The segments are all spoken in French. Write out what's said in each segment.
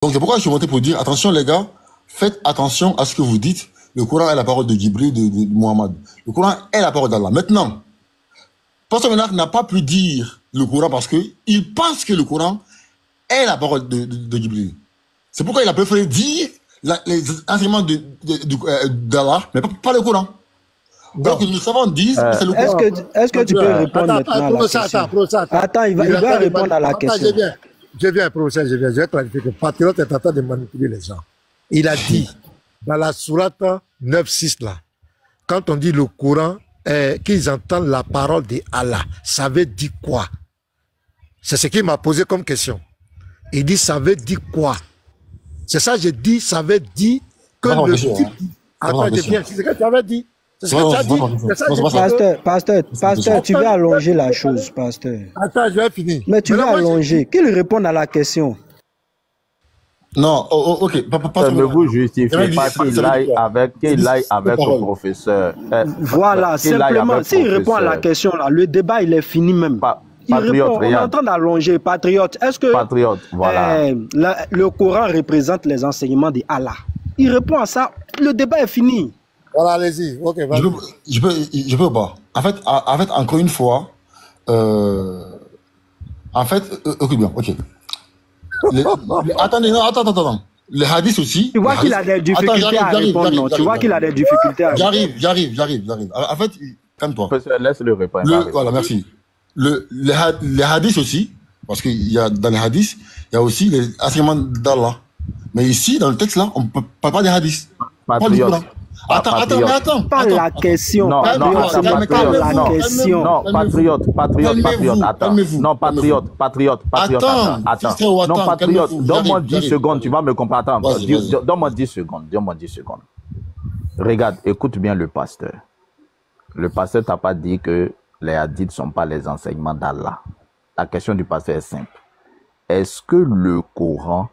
Donc c'est pourquoi je suis monté pour dire, attention les gars, faites attention à ce que vous dites. Le Coran est la parole de Djibril, de Muhammad. Le Coran est la parole d'Allah. Maintenant, Pasteur Ménard n'a pas pu dire le Coran parce qu'il pense que le Coran est la parole de Djibril. C'est pourquoi il a préféré dire les enseignements d'Allah, mais pas le Coran. Donc nous savons dire que c'est le Coran. Est-ce que tu peux répondre maintenant à la question? Attends, il va répondre à la question. Je viens, professeur, je vais clarifier que Patriote est en train de manipuler les gens. Il a dit, dans la sourate 9.6 là, quand on dit le Coran, qu'ils entendent la parole d'Allah, ça veut dire quoi? C'est ce qu'il m'a posé comme question. Il dit, ça veut dire quoi? C'est ça, j'ai dit, ça veut dire que le type... Attends, je viens, c'est ce que tu avais dit. C'est ce que tu as dit. Pasteur, tu veux allonger la chose, pasteur. Attends, je vais finir. Mais tu veux allonger. Qu'il réponde à la question. Non, ok. Ne vous justifiez pas qu'il aille avec son professeur. Voilà, simplement, s'il répond à la question, là, le débat, il est fini même. Il répond, on est en train d'allonger. Patriote, est-ce que voilà. Le Coran représente les enseignements d'Allah? Il répond à ça, le débat est fini. Voilà, allez-y. Ok, je peux pas. En fait, encore une fois, ok, bien, ok. Attends. Les hadiths aussi. Tu vois qu'il a des difficultés à répondre, non? Tu vois qu'il a des difficultés à répondre. J'arrive. En fait, calme-toi. Laisse-le répondre. Voilà, merci. Les hadiths aussi, parce qu'il y a dans les hadiths, il y a aussi les enseignements d'Allah. Mais ici, dans le texte là, on ne parle pas des hadiths. Attends. Pas la question. Non, patriote, attends. Non, patriote, attends. Non, patriote, donne-moi 10 secondes, tu vas me comprendre. Donne-moi 10 secondes, Regarde, écoute bien le pasteur. Le pasteur t'a pas dit que les hadiths ne sont pas les enseignements d'Allah. La question du pasteur est simple. Est-ce que le Coran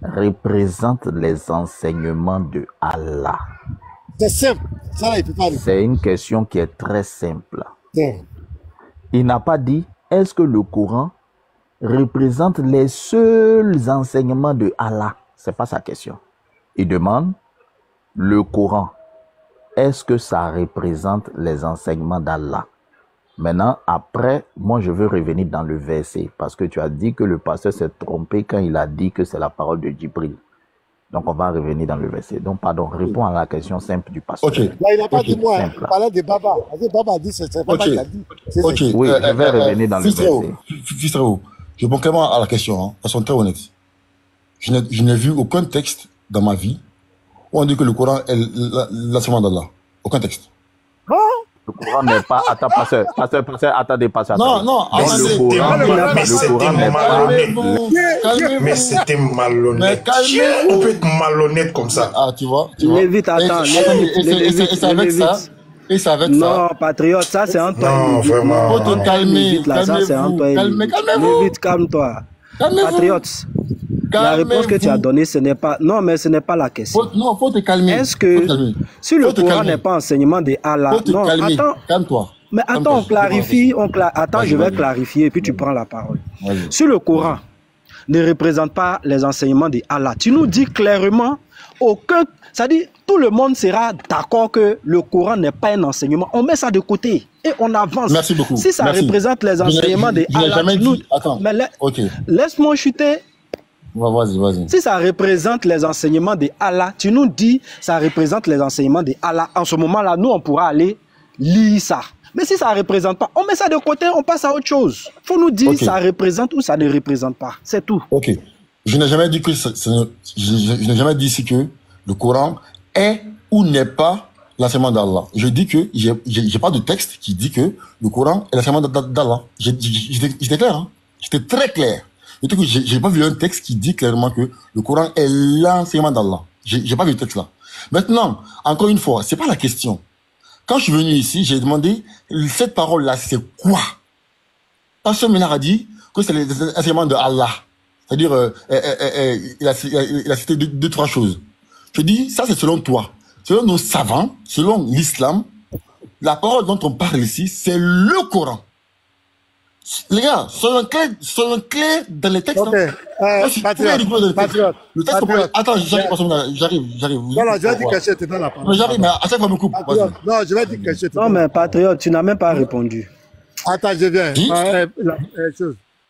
représente les enseignements de Allah? C'est simple. Ça, il peut pas répondre. C'est une question qui est très simple. Il n'a pas dit, est-ce que le Coran représente les seuls enseignements de Allah? Ce n'est pas sa question. Il demande, le Coran, est-ce que ça représente les enseignements d'Allah? Maintenant, après, moi, je veux revenir dans le verset, parce que tu as dit que le pasteur s'est trompé quand il a dit que c'est la parole de Djibril. Donc, on va revenir dans le verset. Donc, pardon, réponds à la question simple du pasteur. Okay. Là, il n'a pas dit moi, il parlait de Baba. Baba a dit, c'est Baba qui a dit. Oui, je vais revenir dans le verset. Fils Théo, je réponds clairement à la question, hein, façon très honnête. Je n'ai vu aucun texte dans ma vie où on dit que le Coran est l'enseignement d'Allah. Aucun texte. Le Coran n'est pas... Attends, pasteur, attendez, pasteur. Non, le Coran n'est pas... Mais c'était malhonnête. On peut être malhonnête comme ça. Ah, tu vois. Vite, attends. Et c'est avec ça. Et c'est avec ça. Non, patriote, ça c'est en toi. Non, vraiment. Faut te calmer. Calmez-vous. Calme-toi. Patriote. La réponse que tu as donnée, ce n'est pas... Non, mais ce n'est pas la question. Non, faut te calmer. Est-ce que... Si le Coran n'est pas enseignement de Allah... Faut te calmer. Calme-toi. Mais attends, on clarifie. Attends, je vais clarifier et puis tu prends la parole. Si le Coran ne représente pas les enseignements de Allah, tu nous dis clairement aucun... C'est-à-dire, tout le monde sera d'accord que le Coran n'est pas un enseignement. On met ça de côté et on avance. Merci beaucoup. Si ça représente les enseignements de Allah... Attends, laisse-moi chuter. Vas-y. Si ça représente les enseignements de Allah, tu nous dis ça représente les enseignements de Allah. En ce moment-là, nous, on pourra aller lire ça. Mais si ça ne représente pas, on met ça de côté, on passe à autre chose. Il faut nous dire ça représente ou ça ne représente pas. C'est tout. Ok. Je n'ai jamais dit je n'ai jamais dit ici que le Coran est ou n'est pas l'enseignement d'Allah. Je dis que j'ai pas de texte qui dit que le Coran est l'enseignement d'Allah. J'étais clair, hein. J'étais très clair. J'ai pas vu un texte qui dit clairement que le Coran est l'enseignement d'Allah. J'ai pas vu le texte là. Maintenant, encore une fois, c'est pas la question. Quand je suis venu ici, j'ai demandé cette parole-là, c'est quoi? Pasteur Ménard a dit que c'est l'enseignement de Allah. C'est-à-dire, il a cité deux, trois choses. Je dis, ça c'est selon toi. Selon nos savants, selon l'islam, la parole dont on parle ici, c'est le Coran. Les gars, soyons clairs dans les textes. Ok. Patriote. Le texte attends, j'arrive. Voilà, je vais dire que je te donne la parole. Mais j'arrive, mais à chaque fois, me coupe. Non, je vais dire que je te donne. Non, mais Patriote, tu n'as même pas répondu. Attends, je viens.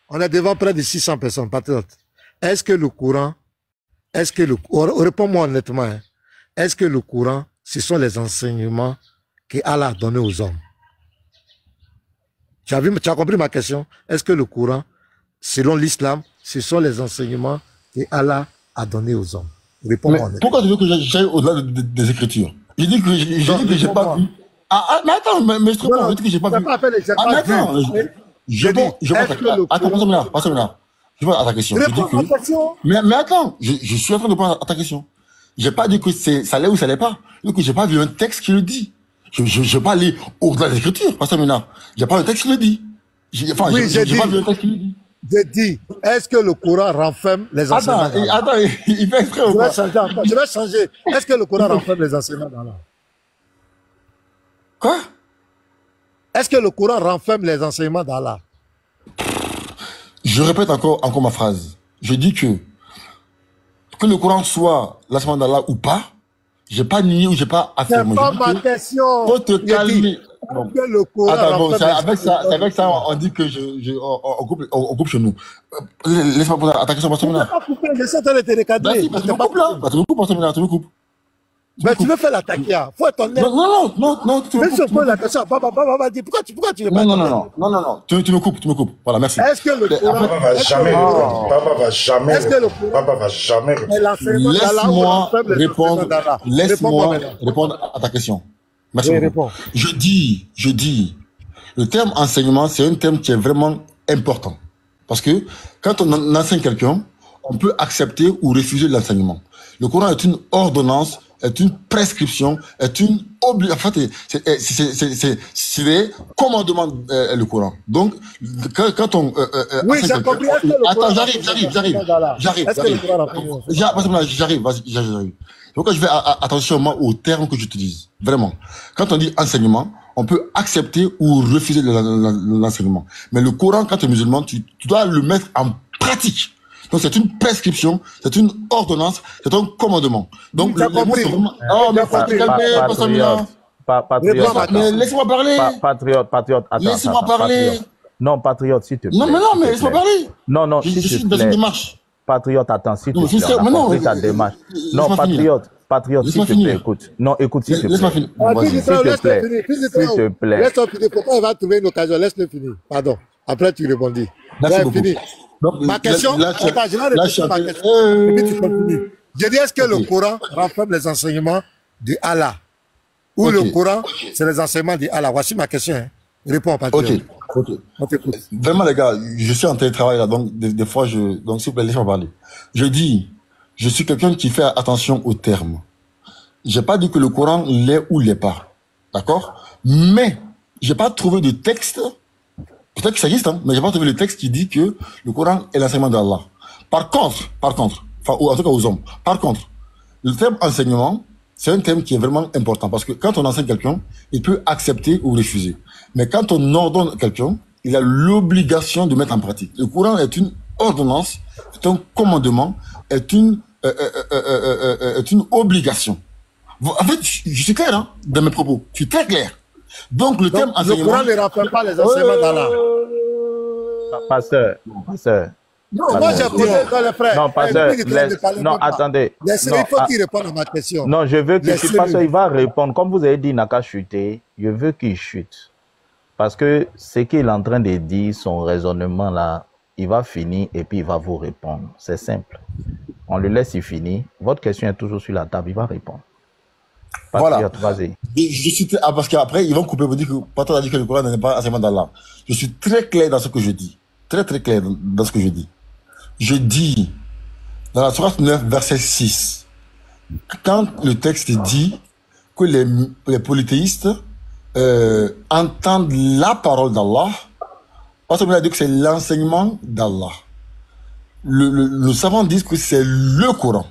On est devant près de 600 personnes, Patriote. Est-ce que le Coran, réponds-moi honnêtement, hein. Est-ce que le Coran, ce sont les enseignements que Allah a donnés aux hommes? Tu as compris ma question? Est-ce que le Coran, selon l'islam, ce sont les enseignements que Allah a donnés aux hommes? Réponds-moi honnêtement. Pourquoi tu veux que j'aille au-delà des Écritures? J'ai dit que j'ai pas vu. Mais attends, mais je te réponds, je dis que j'ai pas vu. Mais attends, passe là. Je vois à ta question. Mais attends, je suis en train de répondre à ta question. J'ai pas dit que ça l'est ou ça l'est pas. Je dis que j'ai pas vu un texte qui le dit. Je vais pas aller au-delà des Écritures, pas ça maintenant. J'ai pas un texte qui le dit. J'ai pas vu un texte qui le dit. J'ai dit, est-ce que le Coran renferme les enseignements d'Allah? Attends, il fait exprès ou pas? Je vais changer. Est-ce que le Coran renferme les enseignements d'Allah? Quoi? Est-ce que le Coran renferme les enseignements d'Allah? Je répète encore ma phrase. Je dis que le Coran soit l'enseignement d'Allah ou pas, j'ai pas nié ou j'ai pas affirmé. C'est pas ma question. Faut te calmer. Bon. Le Coran avec ça, on dit que on coupe chez nous. Laisse-moi poser ta question, Pastor Mina. Je sais que tu es recadré. Tu me coupes là. Tu me coupes, Pastor Mina, tu me coupes. Mais tu veux faire l'attaquer. Faut être honnête. Non, tu me coupes. Mais sur la question, pourquoi tu veux pas? Non. Tu me coupes. Voilà, merci. Est-ce que le Coran va jamais répondre. Papa va jamais répondre. Laisse-moi répondre à ta question. Merci beaucoup. Je dis, le terme enseignement, c'est un terme qui est vraiment important. Parce que quand on enseigne quelqu'un, on peut accepter ou refuser l'enseignement. Le Coran est une ordonnance, est une prescription, est une obligation. En fait, c'est des commandements, le Coran. Donc, quand on... oui, j'ai compris. Attends, j'arrive. Donc, je fais attention moi aux termes que j'utilise. Vraiment. Quand on dit enseignement, on peut accepter ou refuser l'enseignement. Mais le Coran, quand tu es musulman, tu dois le mettre en pratique. Donc, c'est une prescription, c'est une ordonnance, c'est un commandement. Donc, le mot, oh, mais faut te calmer, Patriote. Mais laisse-moi parler. Patriote, attends. Laisse-moi parler. Non, Patriote, s'il te plaît. Non, mais laisse-moi parler. Non, je suis dans une démarche. Patriote, attends, s'il te plaît. On a compris ta démarche. Non, Patriote, s'il te plaît, écoute. Non, écoute, s'il te plaît. Laisse-moi finir. S'il te plaît. Laisse-moi finir. Pourquoi il va trouver une occasion? Laisse-le finir. Pardon. Après, tu répondis. Merci beaucoup. Ma question, je vais répéter ma question. Et puis tu continues. Je dis, est-ce que le Coran renferme les enseignements de Allah? Ou le Coran, c'est les enseignements de Allah? Voici ma question. Hein. Réponds, Patrick. Ok. Vraiment, les gars, je suis en télétravail là, donc des fois, donc s'il vous plaît, laissez-moi parler. Je dis, je suis quelqu'un qui fait attention aux termes. J'ai pas dit que le Coran l'est ou l'est pas. D'accord? Mais, j'ai pas trouvé de texte. Peut-être que ça existe, hein, mais j'ai pas trouvé le texte qui dit que le Coran est l'enseignement d'Allah. Par contre, enfin, en tout cas aux hommes, par contre, le terme enseignement, c'est un terme qui est vraiment important parce que quand on enseigne quelqu'un, il peut accepter ou refuser. Mais quand on ordonne quelqu'un, il a l'obligation de mettre en pratique. Le Coran est une ordonnance, c'est un commandement, est une obligation. En fait, je suis clair, hein, dans mes propos. Je suis très clair. Donc, le terme enseignement... Le Coran ne rappelle pas les enseignements d'Allah. Pasteur. Non, moi j'ai posé dans les frères. Non, pasteur, non, attendez. Il faut qu'il réponde à ma question. Non, je veux que pasteur, il va répondre. Comme vous avez dit, il n'a qu'à chuter. Je veux qu'il chute. Parce que ce qu'il est en train de dire, son raisonnement là, il va finir et puis il va vous répondre. C'est simple. On le laisse y finir. Votre question est toujours sur la table, il va répondre. Patriote, voilà. Vas-y. Je suis parce qu'après, ils vont couper pour dire que Patrick a dit que le Coran n'est pas enseignement d'Allah. Je suis très clair dans ce que je dis. Très clair dans ce que je dis. Je dis, dans la sourate 9, verset 6, quand le texte dit que les polythéistes entendent la parole d'Allah, parce qu'on a dit que c'est l'enseignement d'Allah. Le savant dit que c'est le Coran.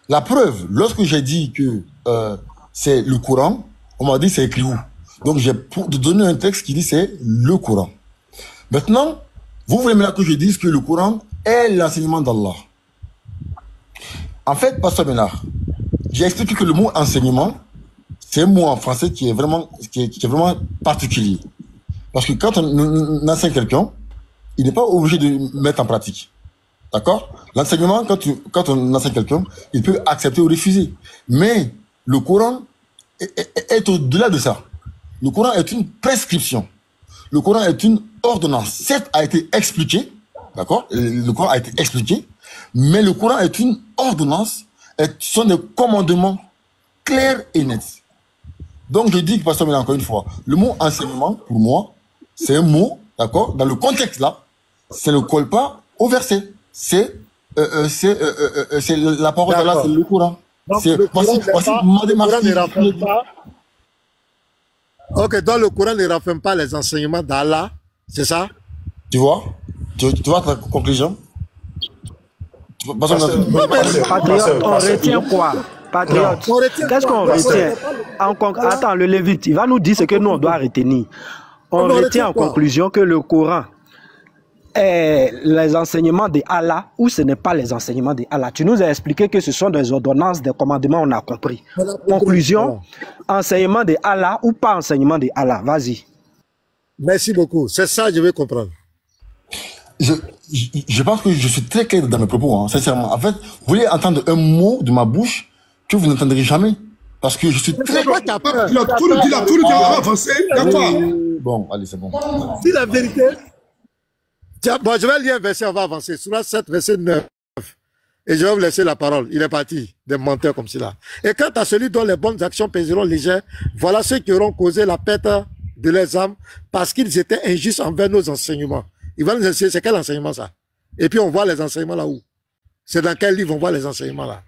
La preuve, lorsque j'ai dit que c'est le Coran, on m'a dit c'est écrit où? Donc j'ai pour donner un texte qui dit c'est le Coran. Maintenant, vous voulez maintenant que je dise que le Coran est l'enseignement d'Allah. En fait, Pasteur Ménard, j'ai expliqué que le mot enseignement, c'est un mot en français qui est vraiment particulier. Parce que quand on enseigne quelqu'un, il n'est pas obligé de mettre en pratique. D'accord? L'enseignement, quand on enseigne quelqu'un, il peut accepter ou refuser. Mais le Coran est au-delà de ça. Le Coran est une prescription. Le Coran est une ordonnance. Certes, a été expliqué, d'accord? Le Coran a été expliqué, mais le Coran est une ordonnance. Ce sont des commandements clairs et nets. Donc, je dis que, Pasteur, mais encore une fois, le mot enseignement, pour moi, c'est un mot, d'accord? Dans le contexte là, ça ne colle pas au verset. C'est la parole d'Allah, c'est le Coran. Voici ma démarche. Ok, donc le Coran ne renferme pas les enseignements d'Allah, c'est ça? Tu vois? Tu vois ta conclusion? Patriote, on retient quoi? Patriote, qu'est-ce qu'on retient? Attends, le Lévite, il va nous dire ce que nous on doit retenir. On retient en conclusion que le Coran est les enseignements de Allah ou ce n'est pas les enseignements de Allah. Tu nous as expliqué que ce sont des ordonnances, des commandements, on a compris. Conclusion, enseignement de Allah ou pas enseignement de Allah. Vas-y. Merci beaucoup. C'est ça, je vais comprendre. Je pense que je suis très clair dans mes propos, hein, sincèrement. En fait, vous voulez entendre un mot de ma bouche que vous n'entendrez jamais. Parce que je suis très... Tout le temps avancé, d'accord. Bon, allez, c'est bon. Dis la vérité. Tiens, bon, je vais lire un verset, on va avancer. Surah 7, verset 9. Et je vais vous laisser la parole. Il est parti, des menteurs comme cela. Et quant à celui dont les bonnes actions pèseront légères, voilà ceux qui auront causé la perte de leurs âmes parce qu'ils étaient injustes envers nos enseignements. Il va nous enseigner, c'est quel enseignement ça? Et puis on voit les enseignements là où? C'est dans quel livre on voit les enseignements là?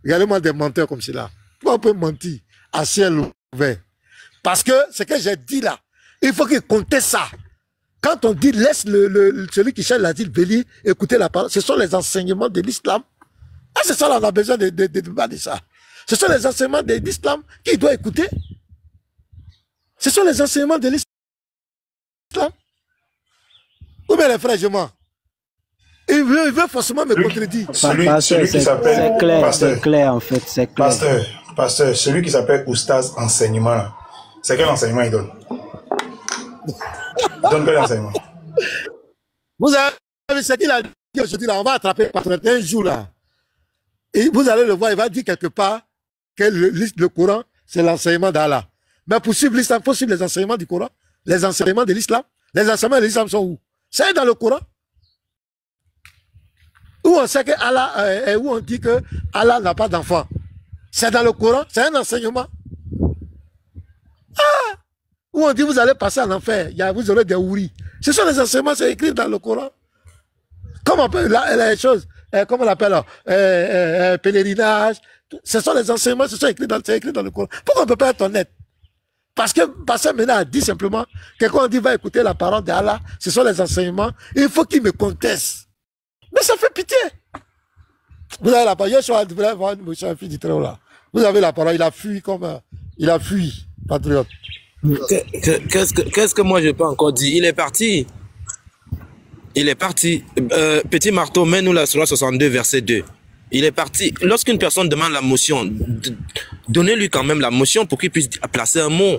Regardez-moi des menteurs comme cela. Pourquoi on peut mentir à ciel ouvert? Parce que ce que j'ai dit là, il faut qu'il conteste ça. Quand on dit laisse celui qui cherche l'asile venir écouter la parole, ce sont les enseignements de l'islam. Ah, c'est ça là, on a besoin de ça. Ce sont les enseignements de l'islam qu'il doit écouter. Ce sont les enseignements de l'islam. Ou bien les frères, je mens. Il veut forcément me contredire. C'est clair en fait, c'est clair. Pasteur, celui qui s'appelle Oustaz Enseignement, c'est quel enseignement il donne? Il donne quel enseignement? Vous avez ce qu'il a dit aujourd'hui là, on va attraper Patriote un jour là. Et vous allez le voir, il va dire quelque part que le Coran, c'est l'enseignement d'Allah. Mais pour suivre l'islam, il faut suivre les enseignements du Coran, les enseignements de l'islam. Les enseignements de l'islam sont où? C'est dans le Coran. Où on sait que Allah, où on dit que Allah n'a pas d'enfant. C'est dans le Coran, c'est un enseignement. Ah! Où on dit vous allez passer en enfer, vous aurez des houris. Ce sont les enseignements, c'est écrit dans le Coran. Comment on peut, les choses, comment on appelle, pèlerinage, ce sont les enseignements, c'est écrit dans le Coran. Pourquoi on ne peut pas être honnête? Parce que Pasteur Ménard a dit simplement que quand on dit va écouter la parole d'Allah, ce sont les enseignements, il faut qu'il me conteste. Mais ça fait pitié. Vous avez la parole, vous avez la parole, il a fui patriote. Qu'est-ce que moi je peux encore dire? Il est parti. Petit marteau, mets-nous la Surah 62, verset 2. Il est parti. Lorsqu'une personne demande la motion, donnez-lui quand même la motion pour qu'il puisse placer un mot.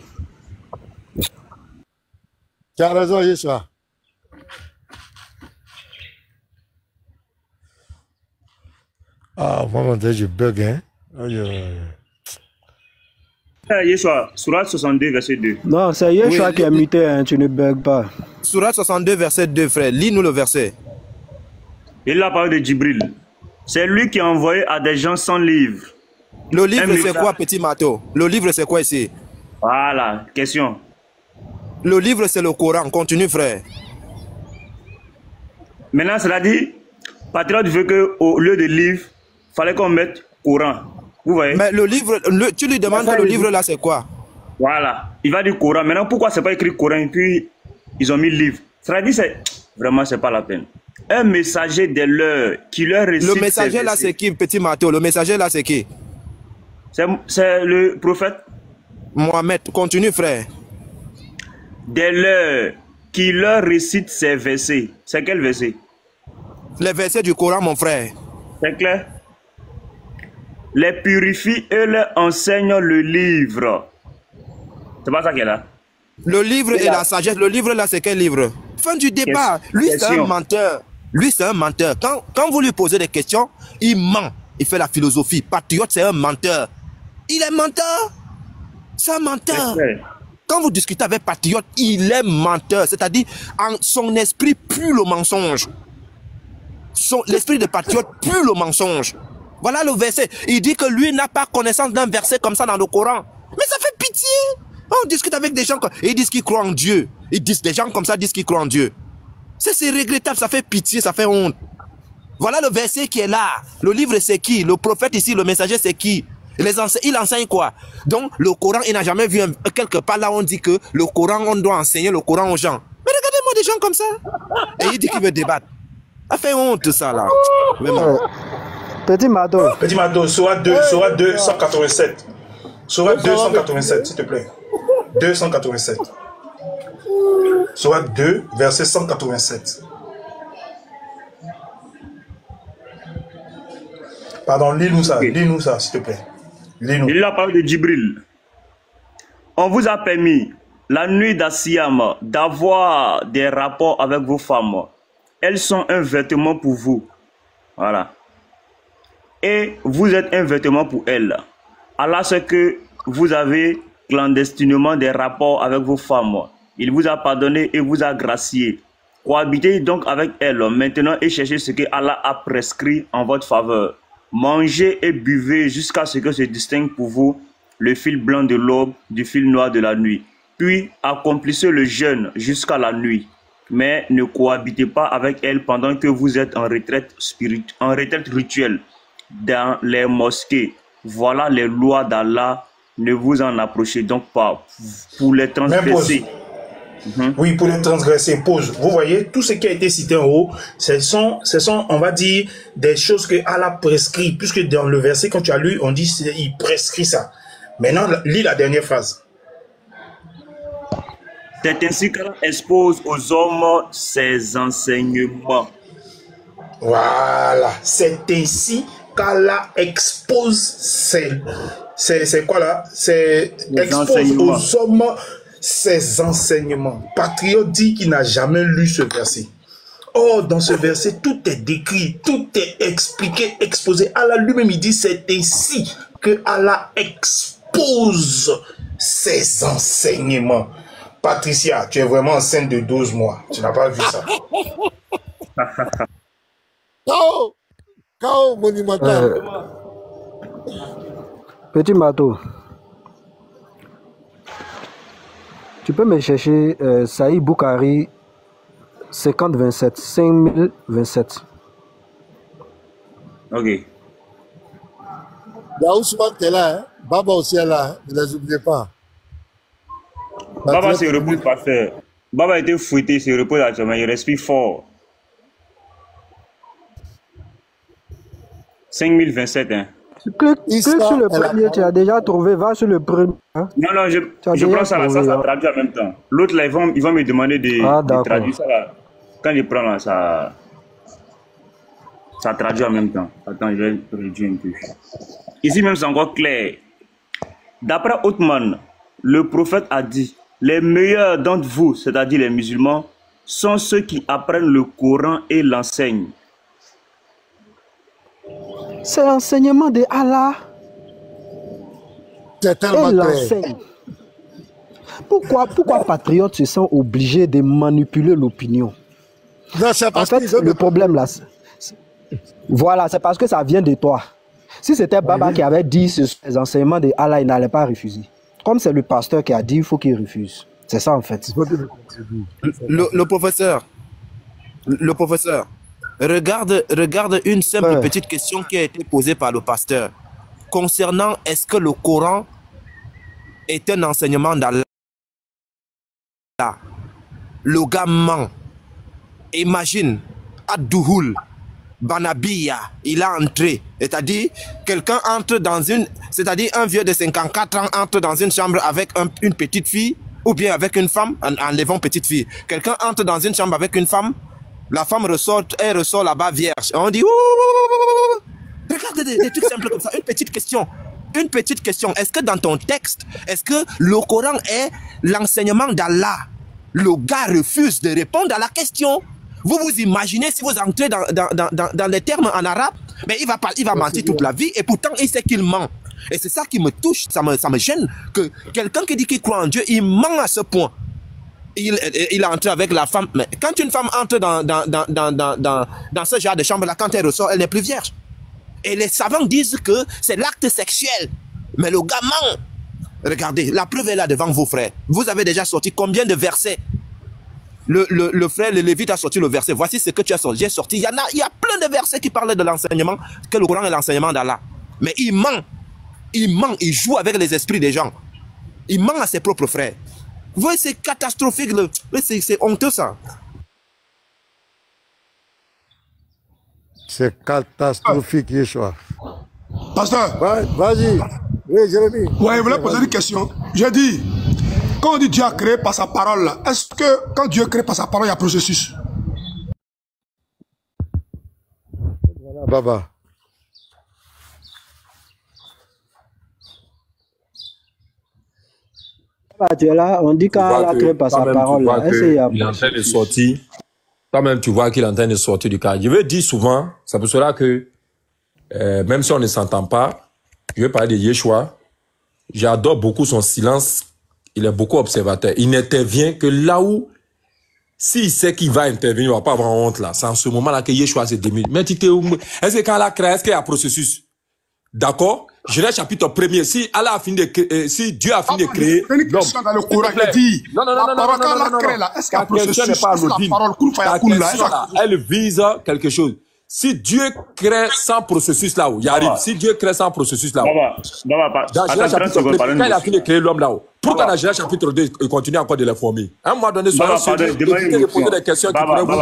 Tu as raison, Yeshua. Ah, moi, je bug, hein. Yeshua, Surah 62, verset 2. Non, c'est Yeshua qui a muté, hein, tu ne bugs pas. Surah 62, verset 2, frère. Lis-nous le verset. Il a parlé de Djibril. C'est lui qui a envoyé à des gens sans livre. Le livre, c'est quoi, petit marteau? Le livre, c'est quoi ici? Voilà, question. Le livre, c'est le Coran. Continue, frère. Maintenant, cela dit, Patriote veut qu'au lieu de livre, il fallait qu'on mette Coran. Vous voyez? Mais le livre, tu lui demandes que le livre là, c'est quoi? Voilà. Il va dire Coran. Maintenant, pourquoi c'est pas écrit Coran et puis ils ont mis livre? Cela dit, vraiment, c'est pas la peine. Un messager de l'heure qui leur récite. Le messager là, c'est qui, petit marteau? Le messager là, c'est qui? C'est le prophète Mohamed. Continue, frère. De l'heure qui leur récite ces versets. C'est quel verset? Les versets du Coran, mon frère. C'est clair? Les purifie et leur enseigne le livre. C'est pas ça qu'elle a. Le livre et la sagesse. Le livre là, c'est quel livre? Fin du débat. Lui, c'est un menteur. Lui, c'est un menteur. Quand vous lui posez des questions, il ment. Il fait la philosophie. Patriote, c'est un menteur. Il est menteur. C'est un menteur. Quand vous discutez avec Patriote, il est menteur. C'est-à-dire, son esprit pue le mensonge. L'esprit de Patriote pue le mensonge. Voilà le verset. Il dit que lui n'a pas connaissance d'un verset comme ça dans le Coran. Mais ça fait pitié. On discute avec des gens, ils disent qu'ils croient en Dieu. Des gens comme ça disent qu'ils croient en Dieu. C'est regrettable, ça fait pitié, ça fait honte. Voilà le verset qui est là. Le livre, c'est qui? Le prophète ici, le messager, c'est qui? Il enseigne quoi? Donc, le Coran, il n'a jamais vu quelque part là où on dit que le Coran, on doit enseigner le Coran aux gens. Mais regardez-moi des gens comme ça. Et il dit qu'il veut débattre. Ça fait honte, ça, là. Vraiment. Petit Mado. Petit Mado, Surah 2, 187. Surah 2, 187, s'il te plaît. 287. Surah 2, verset 187. Pardon, lis-nous ça, s'il te plaît. Lis-nous. Il a parlé de Djibril. On vous a permis, la nuit d'Assiam, d'avoir des rapports avec vos femmes. Elles sont un vêtement pour vous. Voilà. Et vous êtes un vêtement pour elles. Allah sait que vous avez clandestinement des rapports avec vos femmes. Il vous a pardonné et vous a gracié. Cohabitez donc avec elles maintenant et cherchez ce que Allah a prescrit en votre faveur. Mangez et buvez jusqu'à ce que se distingue pour vous le fil blanc de l'aube du fil noir de la nuit. Puis accomplissez le jeûne jusqu'à la nuit. Mais ne cohabitez pas avec elles pendant que vous êtes en retraite rituelle dans les mosquées. Voilà les lois d'Allah. Ne vous en approchez donc pas pour les transgresser. Oui, pour les transgresser. Pause. Vous voyez, tout ce qui a été cité en haut, ce sont, on va dire, des choses que Allah prescrit. Puisque dans le verset, quand tu as lu, on dit il prescrit ça. Maintenant, lis la dernière phrase. C'est ainsi qu'Allah expose aux hommes ses enseignements. Voilà. C'est ainsi qu'Allah expose c'est quoi là? C'est expose aux hommes ses enseignements. Patriote dit qu'il n'a jamais lu ce verset. Or, dans ce verset, tout est décrit, tout est expliqué, exposé. Allah lui-même, il dit, c'est ainsi que Allah expose ses enseignements. Patricia, tu es vraiment enceinte de 12 mois. Tu n'as pas vu ça. Chaos monumental. Petit Mato. Tu peux me chercher Saïd Boukari 5027, 5027. Ok. Ousmane est là, hein? Baba aussi est là, hein? Ne les oubliez pas. Baba se repose parfait. Baba a été fouetté, se repose actuellement, il respire fort. 5027, hein. Clique sur le premier, tu as déjà trouvé, va sur le premier. Hein? Non, je prends ça, ça traduit en même temps. L'autre là, ils vont me demander de traduire ça là. Quand je prends là, ça traduit en même temps. Attends, je vais réduire un peu. Ici même, c'est encore clair. D'après Othman, le prophète a dit, les meilleurs d'entre vous, c'est-à-dire les musulmans, sont ceux qui apprennent le Coran et l'enseignent. C'est l'enseignement de Allah. C'est tellement clair. Pourquoi patriotes se sont obligés de manipuler l'opinion? En fait, le problème là, voilà, c'est parce que ça vient de toi. Si c'était Baba qui avait dit les enseignements de Allah, il n'allait pas refuser. Comme c'est le pasteur qui a dit, il faut qu'il refuse. C'est ça en fait. Le professeur, regarde une simple petite question qui a été posée par le pasteur concernant est-ce que le Coran est un enseignement d'Allah. Le gars ment. Imagine, Ad-Duhul, Banabiya, il a entré. C'est-à-dire, quelqu'un entre dans une... C'est-à-dire, un vieux de 54 ans entre dans une chambre avec une petite fille Ou bien avec une femme, en levant petite fille. Quelqu'un entre dans une chambre avec une femme, la femme ressort, elle ressort là-bas vierge. On dit, regarde des trucs simples comme ça. Une petite question. Est-ce que dans ton texte, est-ce que le Coran est l'enseignement d'Allah? Le gars refuse de répondre à la question. Vous vous imaginez si vous entrez dans les termes en arabe, mais il va mentir toute la vie et pourtant il sait qu'il ment. Et c'est ça qui me touche, ça me gêne, que quelqu'un qui dit qu'il croit en Dieu, il ment à ce point. Il est entré avec la femme. Mais quand une femme entre dans ce genre de chambre-là, quand elle ressort, elle n'est plus vierge. Et les savants disent que c'est l'acte sexuel. Mais le gars ment. Regardez, la preuve est là devant vos frères. Vous avez déjà sorti combien de versets? Le frère, le Lévite a sorti le verset. Voici ce que tu as sorti. J'ai sorti. Il y a plein de versets qui parlent de l'enseignement, que le Coran est l'enseignement d'Allah. Mais il ment. Il joue avec les esprits des gens. Il ment à ses propres frères. Vous voyez, c'est catastrophique. C'est honteux, ça. C'est catastrophique, Yeshua. Pasteur. Ouais, vas-y. Oui, Jérémie. Ouais, je voulais poser une question. J'ai dit, quand on dit Dieu a créé par sa parole, est-ce que quand Dieu crée par sa parole, il y a processus? Voilà, Baba. Tu es là, on dit quand elle a créé par sa parole. Il est en train de sortir. Toi-même, tu vois qu'il est en train de sortir du cadre. Je veux dire souvent, c'est pour cela que, même si on ne s'entend pas, je veux parler de Yeshua. J'adore beaucoup son silence. Il est beaucoup observateur. Il n'intervient que là où, s'il sait qu'il va intervenir, il ne va pas avoir honte là. C'est en ce moment-là que Yeshua se démute. Mais est-ce que quand elle a créé, est-ce qu'il y a un processus? D'accord? Genèse chapitre 1er. Si Allah a fini de si Dieu a fini de créer. Une question dans le Coran qui dit. Non. Est-ce qu'il y a un processus? N'est pas elle vise quelque chose. Si Dieu crée sans processus là-haut, il arrive. Si Dieu crée sans processus là-haut. Dans Genèse chapitre 1er, quand il a fini de créer l'homme là-haut. Pourquoi dans Genèse chapitre 2, il continue encore de l'informer? À un moment donné, soyez sûr de poser des questions qui pourraient vous.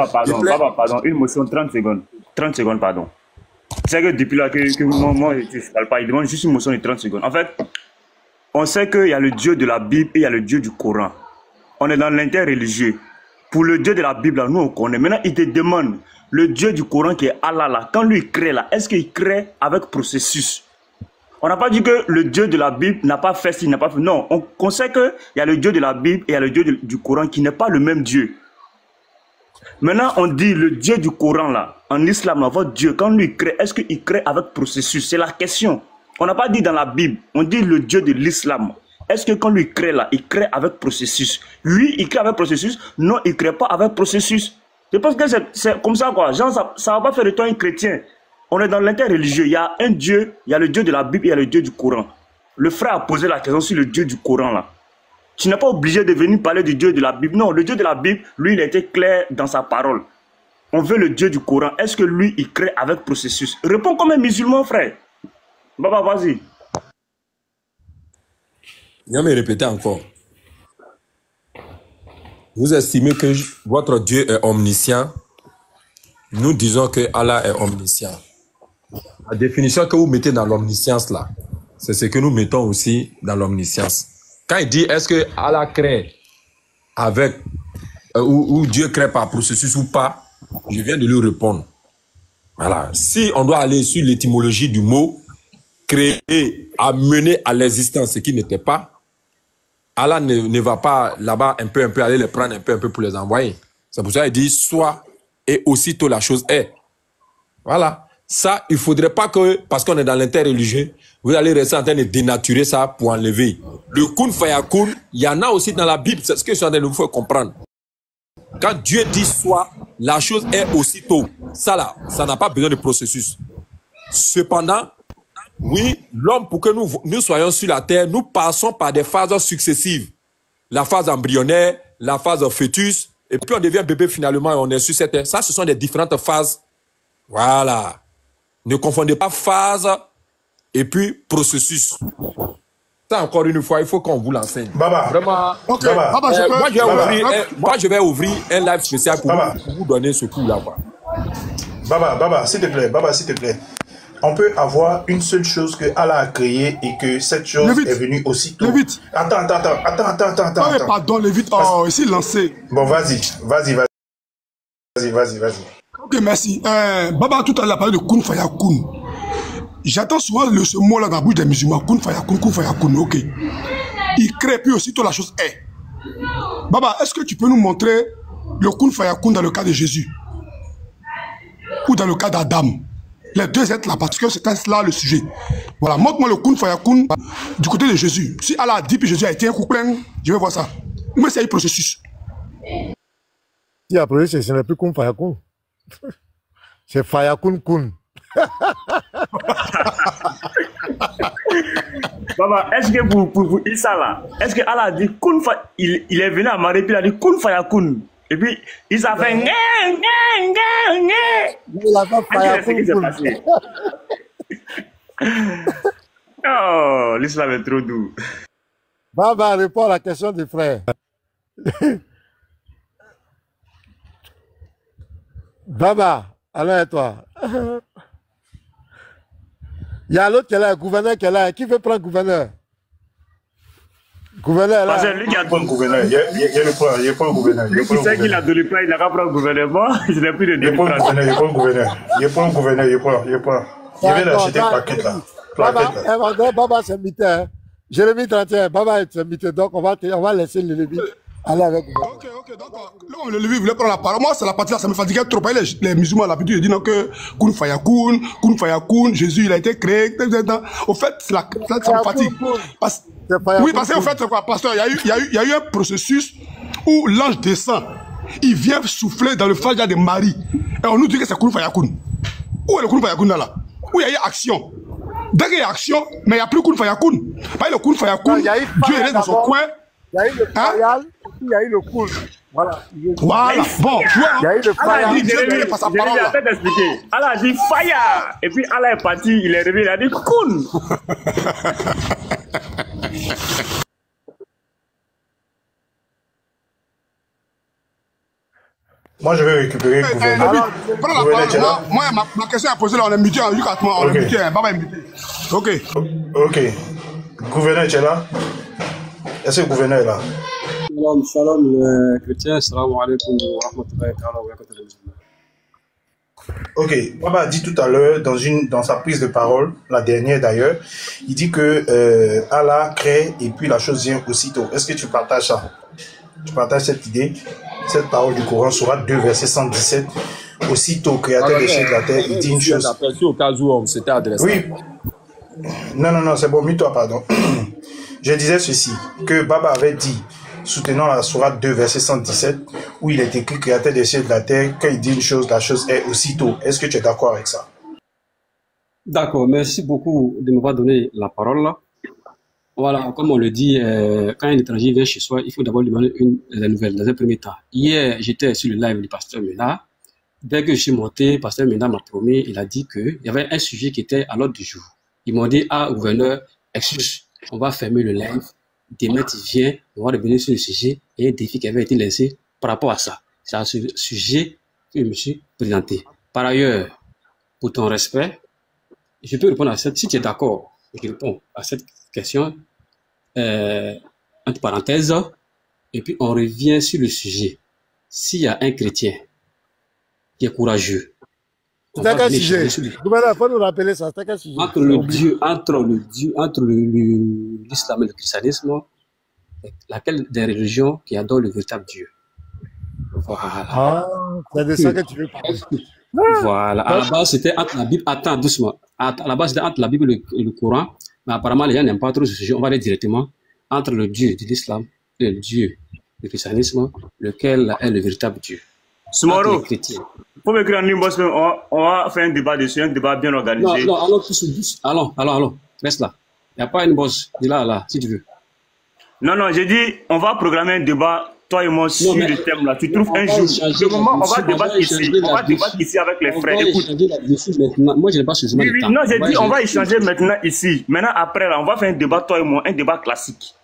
Pardon, une motion, 30 secondes. 30 secondes, pardon. C'est que depuis là que moi je ne parle pas, il demande juste une motion de 30 secondes. En fait, on sait qu'il y a le Dieu de la Bible et il y a le Dieu du Coran. On est dans l'interreligieux. Pour le Dieu de la Bible, là, nous on connaît. Maintenant, il te demande, le Dieu du Coran qui est Allah là, quand lui il crée là, est-ce qu'il crée avec processus? On n'a pas dit que le Dieu de la Bible n'a pas fait ci, n'a pas fait. Non, on sait qu'il y a le Dieu de la Bible et il y a le Dieu du Coran qui n'est pas le même Dieu. Maintenant, on dit le Dieu du Coran là, en islam, là, votre Dieu, quand lui crée, est-ce qu'il crée avec processus? C'est la question. On n'a pas dit dans la Bible, on dit le Dieu de l'islam. Est-ce que quand lui crée là, il crée avec processus? Lui, il crée avec processus? Non, il ne crée pas avec processus. Je pense que c'est comme ça quoi. Genre, ça ne va pas faire de toi un chrétien. On est dans l'interreligieux. Il y a un Dieu, il y a le Dieu de la Bible, il y a le Dieu du Coran. Le frère a posé la question sur le Dieu du Coran là. Tu n'es pas obligé de venir parler du Dieu de la Bible. Non, le Dieu de la Bible, lui, il a été clair dans sa parole. On veut le Dieu du Coran. Est-ce que lui, il crée avec processus? Réponds comme un musulman, frère. Baba, vas-y. Je vais me répéter encore. Vous estimez que votre Dieu est omniscient. Nous disons que Allah est omniscient. La définition que vous mettez dans l'omniscience là, c'est ce que nous mettons aussi dans l'omniscience. Quand il dit est-ce que Allah crée avec ou Dieu crée par processus ou pas, je viens de lui répondre. Voilà. Si on doit aller sur l'étymologie du mot créer, amener à l'existence ce qui n'était pas, Allah ne va pas là-bas un peu aller les prendre un peu pour les envoyer. C'est pour ça qu'il dit soit et aussitôt la chose est. Voilà. Ça, il ne faudrait pas que, parce qu'on est dans l'interreligieux, vous allez rester en train de dénaturer ça pour enlever. Le kun fayakun, il y en a aussi dans la Bible, c'est ce que je suis en train de vous faire comprendre. Quand Dieu dit soit, la chose est aussitôt. Ça là, ça n'a pas besoin de processus. Cependant, oui, l'homme, pour que nous soyons sur la terre, nous passons par des phases successives. La phase embryonnaire, la phase fœtus, et puis on devient bébé finalement et on est sur cette terre. Ça, ce sont des différentes phases. Voilà. Ne confondez pas phase et puis processus. Ça, encore une fois, il faut qu'on vous l'enseigne. Baba. Vraiment. Ok. Baba, moi, je vais ouvrir un live spécial pour vous donner ce coup-là. Baba, s'il te plaît. Baba, s'il te plaît. on peut avoir une seule chose que Allah a créée et que cette chose est venue aussitôt. Attends. Pardon, Lévite. Oh, ici lancé. Bon, vas-y. Ok, merci. Baba, tout à l'heure, a parlé de Kun Fayakun. J'entends souvent ce mot-là dans la bouche des musulmans. Kun Fayakun, ok. Il crée, puis aussitôt la chose est. Baba, est-ce que tu peux nous montrer le Kun Fayakun dans le cas de Jésus? Ou dans le cas d'Adam? Les deux êtres là, parce que c'était là le sujet. Voilà, montre-moi le Kun Fayakun du côté de Jésus. Si Allah a dit, puis Jésus a été un coup plein, je vais voir ça. Mais c'est un processus. Si après, ce n'est plus Kun Fayakun. C'est Fayakun Kun. Baba, est-ce que pour Issa là, est-ce que Allah a dit Kun Fayakun, il est venu à Marie, puis il a dit Kun Fayakun. Et puis, il s'est fait Il a pas Fayakun. Oh, l'islam est trop doux. Baba, réponds à la question du frère. Baba, alors et toi? Il y a l'autre qui est là, gouverneur qui est là. Qui veut prendre gouverneur? Gouverneur là. C'est lui qui a pris le gouverneur. Il a pas le gouverneur. Lui qui sait qu'il a donné plein, il n'a qu'à prendre le gouvernement. Je n'ai plus de il prend le gouverneur. Il prend le gouverneur. Je vais l'acheter paquet là. Baba c'est mité. Hein. Jérémie 31, Baba est mité. Donc on va laisser le Lévi aller avec vous. Ok, d'accord. Là, le Lévi voulait prendre la parole. Moi, c'est la partie là, ça me fatiguait trop. Les musulmans, l'habitude de dire non, que Kun Fayakun, Jésus, il a été créé. Au fait, ça me fatigue. Oui, parce qu'en fait, quoi, pasteur, il y a eu un processus où l'ange descend. Il vient souffler dans le faja de Marie. Et on nous dit que c'est Kun Fayakun. Où est le Kun Fayakun là? Où il y a eu action? Dès qu'il y a action, mais il n'y a plus Kun Fayakun. Pas le Kun Fayakun, Dieu est dans son coin. Il y a eu le Fayal, il y a eu le Kun. Voilà. Bon, tu vois. Il y a eu le Fayal. Jérémie a fait expliquer. Allah a dit Faya. Et puis Allah est parti, il est revenu, il a dit Kun. Moi, je vais récupérer le gouverneur. Moi, ma question est posée là, on est muté en Yucatman, on est muté, Baba est muté. Ok. Gouverneur, tu es là? Est-ce que le gouverneur est là? Salam, chrétien, salam alaikum wa rahmatullahi wa barakatuh. Ok, Baba a dit tout à l'heure, dans sa prise de parole, la dernière d'ailleurs, il dit que Allah crée et puis la chose vient aussitôt. Est-ce que tu partages ça? Tu partages cette idée? Cette parole du Coran, Sourate 2, verset 117. Aussitôt, créateur des cieux de la terre, il dit une chose. Au cas où on s'était adressé. Oui. Non, c'est bon, mets-toi, pardon. Je disais ceci, que Baba avait dit, soutenant la Sourate 2, verset 117, où il est écrit créateur des cieux de la terre, quand il dit une chose, la chose est aussitôt. Est-ce que tu es d'accord avec ça? D'accord, merci beaucoup de m'avoir donné la parole. Voilà, comme on le dit, quand un étranger vient chez soi, il faut d'abord lui demander la nouvelle dans un premier temps. Hier, j'étais sur le live du pasteur Mena. Dès que je suis monté, le pasteur Mena m'a promis, il a dit qu'il y avait un sujet qui était à l'ordre du jour. Ils m'ont dit, gouverneur, excuse, on va fermer le live. Demain, tu viens, on va revenir sur le sujet et un défi qui avait été laissé par rapport à ça. C'est à ce sujet que je me suis présenté. Par ailleurs, pour ton respect, je peux répondre à cette, si tu es d'accord, je réponds à cette question, entre parenthèses, et puis on revient sur le sujet. S'il y a un chrétien qui est courageux, c'est quel sujet? Il faut nous rappeler ça. C'est quel sujet? Entre l'islam et le christianisme, laquelle des religions qui adorent le véritable Dieu? Voilà. C'est de ça que tu veux parler. Voilà. À la base, c'était entre la Bible. Attends, doucement. À la base, c'était entre la Bible et le Coran. Mais apparemment, les gens n'aiment pas trop ce sujet. On va aller directement entre le Dieu de l'islam et le Dieu du christianisme, lequel est le véritable Dieu. Smoro, il faut m'écrire en ligne parce qu'on va faire un débat dessus, un débat bien organisé. Non, allons, reste là. Il n'y a pas une bosse. Dis là, si tu veux. Non, j'ai dit, on va programmer un débat, toi et moi, sur le thème là. Tu trouves un jour. Le moment, on va débattre ici. On va débattre ici avec les frères. Écoute. Moi, je n'ai pas suffisamment de temps. Non, j'ai dit, on va échanger maintenant ici. Maintenant, après, là, on va faire un débat, toi et moi, un débat classique.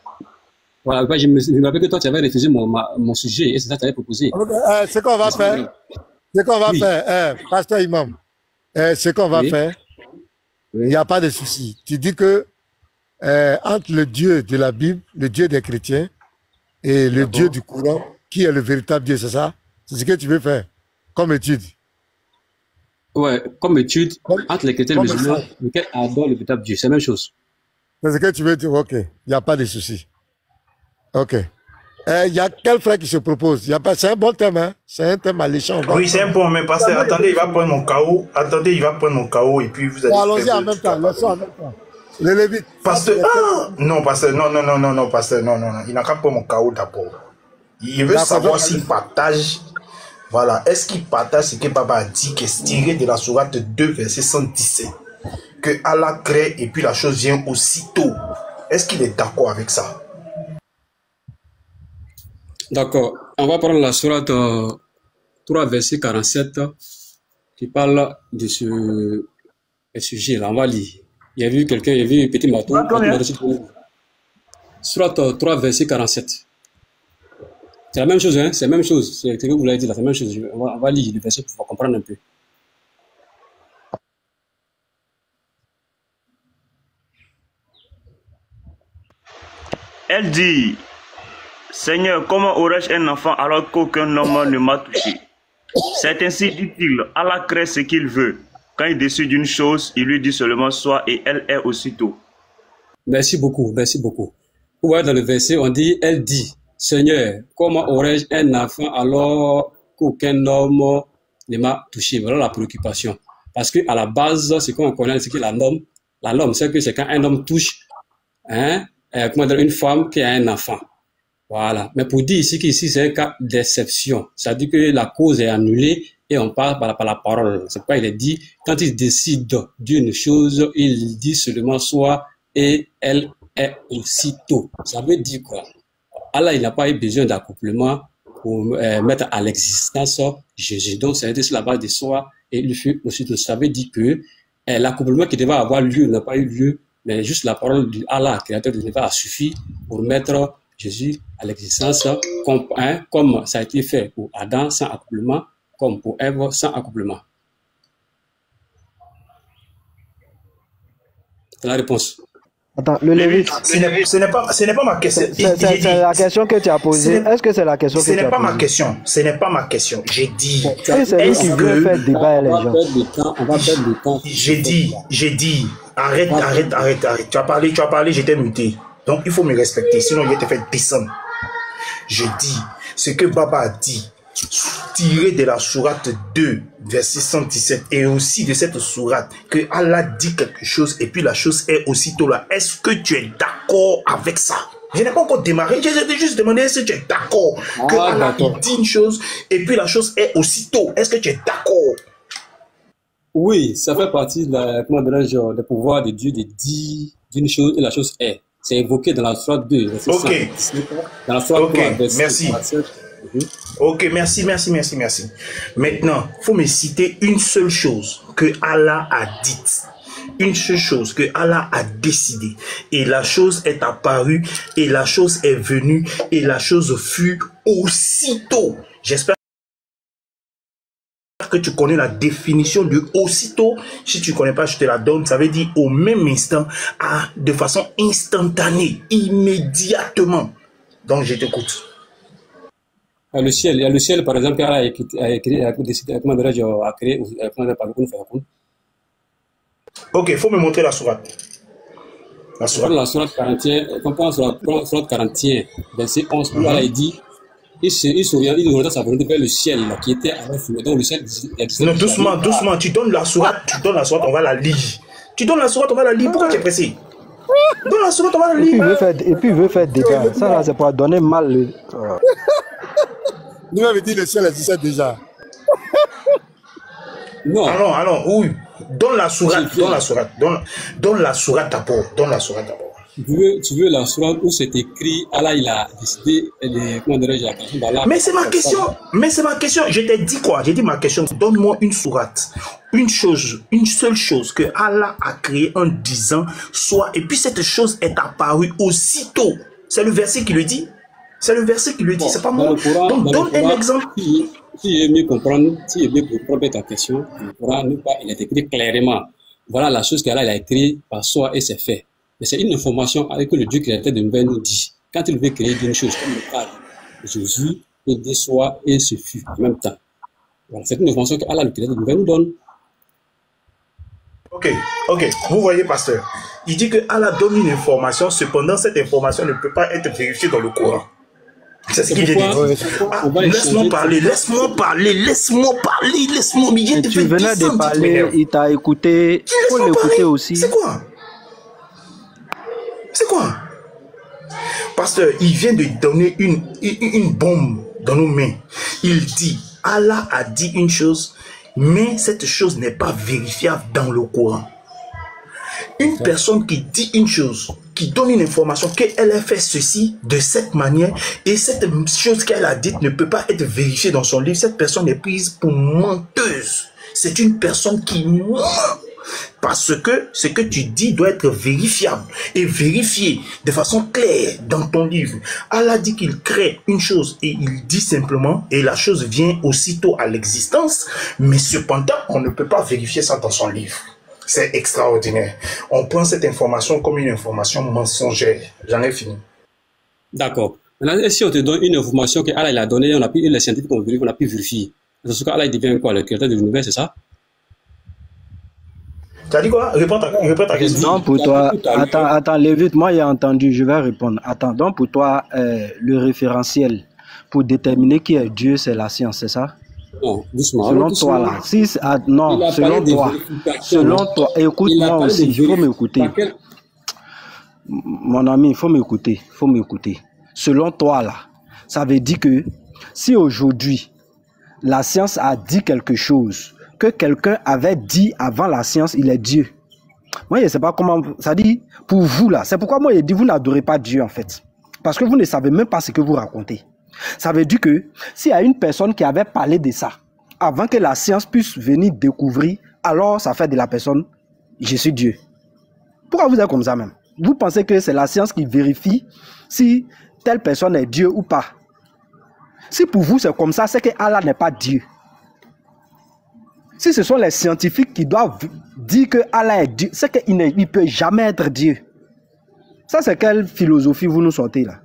Voilà, je me rappelle que toi, tu avais refusé mon sujet et c'est ça que tu avais proposé. C'est qu'on va faire. C'est qu'on va faire, pasteur Imam. C'est qu'on va faire. Il n'y a pas de souci. Tu dis que entre le Dieu de la Bible, le Dieu des chrétiens, et le Dieu du Coran, qui est le véritable Dieu, c'est ça? C'est ce que tu veux faire comme étude? Ouais, comme étude, entre les chrétiens et les musulmans, lesquels adorent le véritable Dieu, c'est la même chose. C'est ce que tu veux dire, ok. Il n'y a pas de souci. Ok. Il y a quel frère qui se propose? C'est un bon thème, hein? C'est un thème alléchant. Oui, c'est un bon, mais pasteur, attendez, il va prendre mon chaos. Attendez, il va prendre mon chaos et puis vous allez. Allons-y en même temps, laissons en même temps. Les Lévites. Pasteur, non, pasteur, non, pasteur, non. Il n'a qu'à prendre mon chaos d'abord. Il veut savoir s'il partage. Voilà. Est-ce qu'il partage ce que Baba a dit, qui est tiré de la sourate 2, verset 117? Que Allah crée et puis la chose vient aussitôt. Est-ce qu'il est d'accord avec ça? D'accord. On va prendre la sourate 3, verset 47, qui parle de ce sujet-là. On va lire. Il y a vu quelqu'un, il y a vu Petit Matou. Sourate 3, verset 47. C'est la même chose, hein? C'est la même chose. C'est ce que vous l'avez dit là, c'est la même chose. On va lire le verset pour pouvoir comprendre un peu. Elle dit, Seigneur, comment aurais-je un enfant alors qu'aucun homme ne m'a touché? C'est ainsi, dit-il, Allah crée ce qu'il veut. Quand il décide d'une chose, il lui dit seulement soit et elle est aussitôt. Merci beaucoup, merci beaucoup. Vous voyez dans le verset, on dit, elle dit, Seigneur, comment aurais-je un enfant alors qu'aucun homme ne m'a touché? Voilà la préoccupation. Parce qu'à la base, ce qu'on connaît, c'est que la norme, c'est que c'est quand un homme touche, hein, comment dire, une femme qui a un enfant. Voilà. Mais pour dire ici qu'ici, c'est un cas d'exception. C'est-à-dire que la cause est annulée et on parle par la parole. C'est pourquoi il est dit, quand il décide d'une chose, il dit seulement soit et elle est aussitôt. Ça veut dire quoi? Allah, il n'a pas eu besoin d'accouplement pour mettre à l'existence Jésus. Donc, c'est sur la base de soi et il fut aussitôt. Ça veut dire que l'accouplement qui devait avoir lieu n'a pas eu lieu, mais juste la parole d'Allah, créateur de l'univers, a suffi pour mettre Jésus à l'existence comme ça a été fait pour Adam sans accouplement, comme pour Ève sans accouplement. C'est la réponse. Attends, le Lévite. Ce n'est pas ma question. C'est la question que tu as posée. Est-ce que c'est la question que tu as posée? Ce n'est pas ma question. Ce n'est pas ma question. J'ai dit. C'est lui qui veut faire débat les gens. On va perdre le temps. J'ai dit. Arrête. Tu as parlé, j'étais muté. Donc il faut me respecter, sinon je vais te faire descendre. Je dis ce que Baba a dit, tiré de la sourate 2, verset 117, et aussi de cette sourate, que Allah dit quelque chose et puis la chose est aussitôt là. Est-ce que tu es d'accord avec ça? Je n'ai pas encore démarré, j'ai juste demandé est-ce que tu es d'accord que Allah dit une chose et puis la chose est aussitôt. Est-ce que tu es d'accord? Oui, ça fait partie de des pouvoirs de Dieu de dire d'une chose et la chose est. C'est évoqué dans la sourate 2. Ok. Dans la sourate 3, merci. Ok, merci. Maintenant, il faut me citer une seule chose que Allah a dite. Une seule chose que Allah a décidé. Et la chose est apparue, et la chose est venue, et la chose fut aussitôt. J'espère que tu connais la définition de aussitôt. Si tu ne connais pas, je te la donne. Ça veut dire au même instant, de façon instantanée, immédiatement. Donc, je t'écoute. Le ciel, par exemple, a créé, ok, il faut me montrer la sourate. La sourate 41, verset 11, où Allah dit, il oriente sa volonté vers le ciel qui était avant fumé. Donc le ciel non, doucement, tu donnes la sourate, on va la lire. Tu donnes la sourate, on va la lire. Pourquoi tu es pressé? Donne la sourate, on va la lire. Et puis il veut faire débat. Ça là, c'est pour donner mal. Nous avons dit le ciel existait déjà. Non. Alors, oui. Donne la sourate, donne la sourate d'abord. Tu veux la sourate où c'est écrit, Allah il a décidé, Mais c'est ma question. Je t'ai dit quoi? J'ai dit ma question. Donne-moi une sourate. Une seule chose que Allah a créée en disant soit, et puis cette chose est apparue aussitôt. C'est le verset qui le dit. C'est pas moi. Donc donne un exemple. Si je mieux comprendre ta question, le Coran, il est écrit clairement. voilà la chose qu'Allah a écrite par soi et c'est fait. Mais c'est une information avec que le Dieu créateur de l'univers nous dit. Quand il veut créer d'une chose, comme le cas de Jésus, il dit soit et ce fut en même temps. Voilà, c'est une information que Allah, le créateur de l'univers, nous donne. Ok, vous voyez, pasteur, il dit que Allah donne une information, cependant cette information ne peut pas être vérifiée dans le Coran. C'est ce qu'il vient de dire. Ah, laisse-moi parler. Et tu venais de parler, il t'a écouté, il faut l'écouter aussi. C'est quoi? Pasteur, il vient de donner une bombe dans nos mains. Il dit, Allah a dit une chose, mais cette chose n'est pas vérifiable dans le Coran. Une personne qui dit une chose, qui donne une information, qu'elle a fait ceci de cette manière, et cette chose qu'elle a dite ne peut pas être vérifiée dans son livre, cette personne est prise pour menteuse. C'est une personne qui ment. Parce que ce que tu dis doit être vérifiable et vérifié de façon claire dans ton livre. Allah dit qu'il crée une chose et il dit simplement, et la chose vient aussitôt à l'existence, mais cependant, on ne peut pas vérifier ça dans son livre. C'est extraordinaire. On prend cette information comme une information mensongère. J'en ai fini. D'accord. Maintenant, si on te donne une information que Allah a donnée, les scientifiques ont pu vérifier. C'est ce qu'Allah devient quoi? Le créateur de l'univers, c'est ça? Tu as dit quoi? Réponds ta question. Non, pour toi, attends, Lévite, moi j'ai entendu, je vais répondre. Attends, donc pour toi, le référentiel pour déterminer qui est Dieu, c'est la science, c'est ça? Non, doucement. Selon toi, là. Non, selon toi, écoute-moi aussi, il faut m'écouter. Mon ami, il faut m'écouter. Selon toi, là, ça veut dire que si aujourd'hui, la science a dit quelque chose que quelqu'un avait dit avant la science, il est Dieu. Moi, je ne sais pas comment... Ça dit, pour vous, là, c'est pourquoi moi, je dis, vous n'adorez pas Dieu, en fait. Parce que vous ne savez même pas ce que vous racontez. Ça veut dire que s'il y a une personne qui avait parlé de ça, avant que la science puisse venir découvrir, alors ça fait de la personne, je suis Dieu. Pourquoi vous êtes comme ça même? Vous pensez que c'est la science qui vérifie si telle personne est Dieu ou pas? Si pour vous c'est comme ça, c'est que Allah n'est pas Dieu. Si ce sont les scientifiques qui doivent dire que Allah est Dieu, c'est qu'il ne peut jamais être Dieu. Ça, c'est quelle philosophie vous nous sortez là?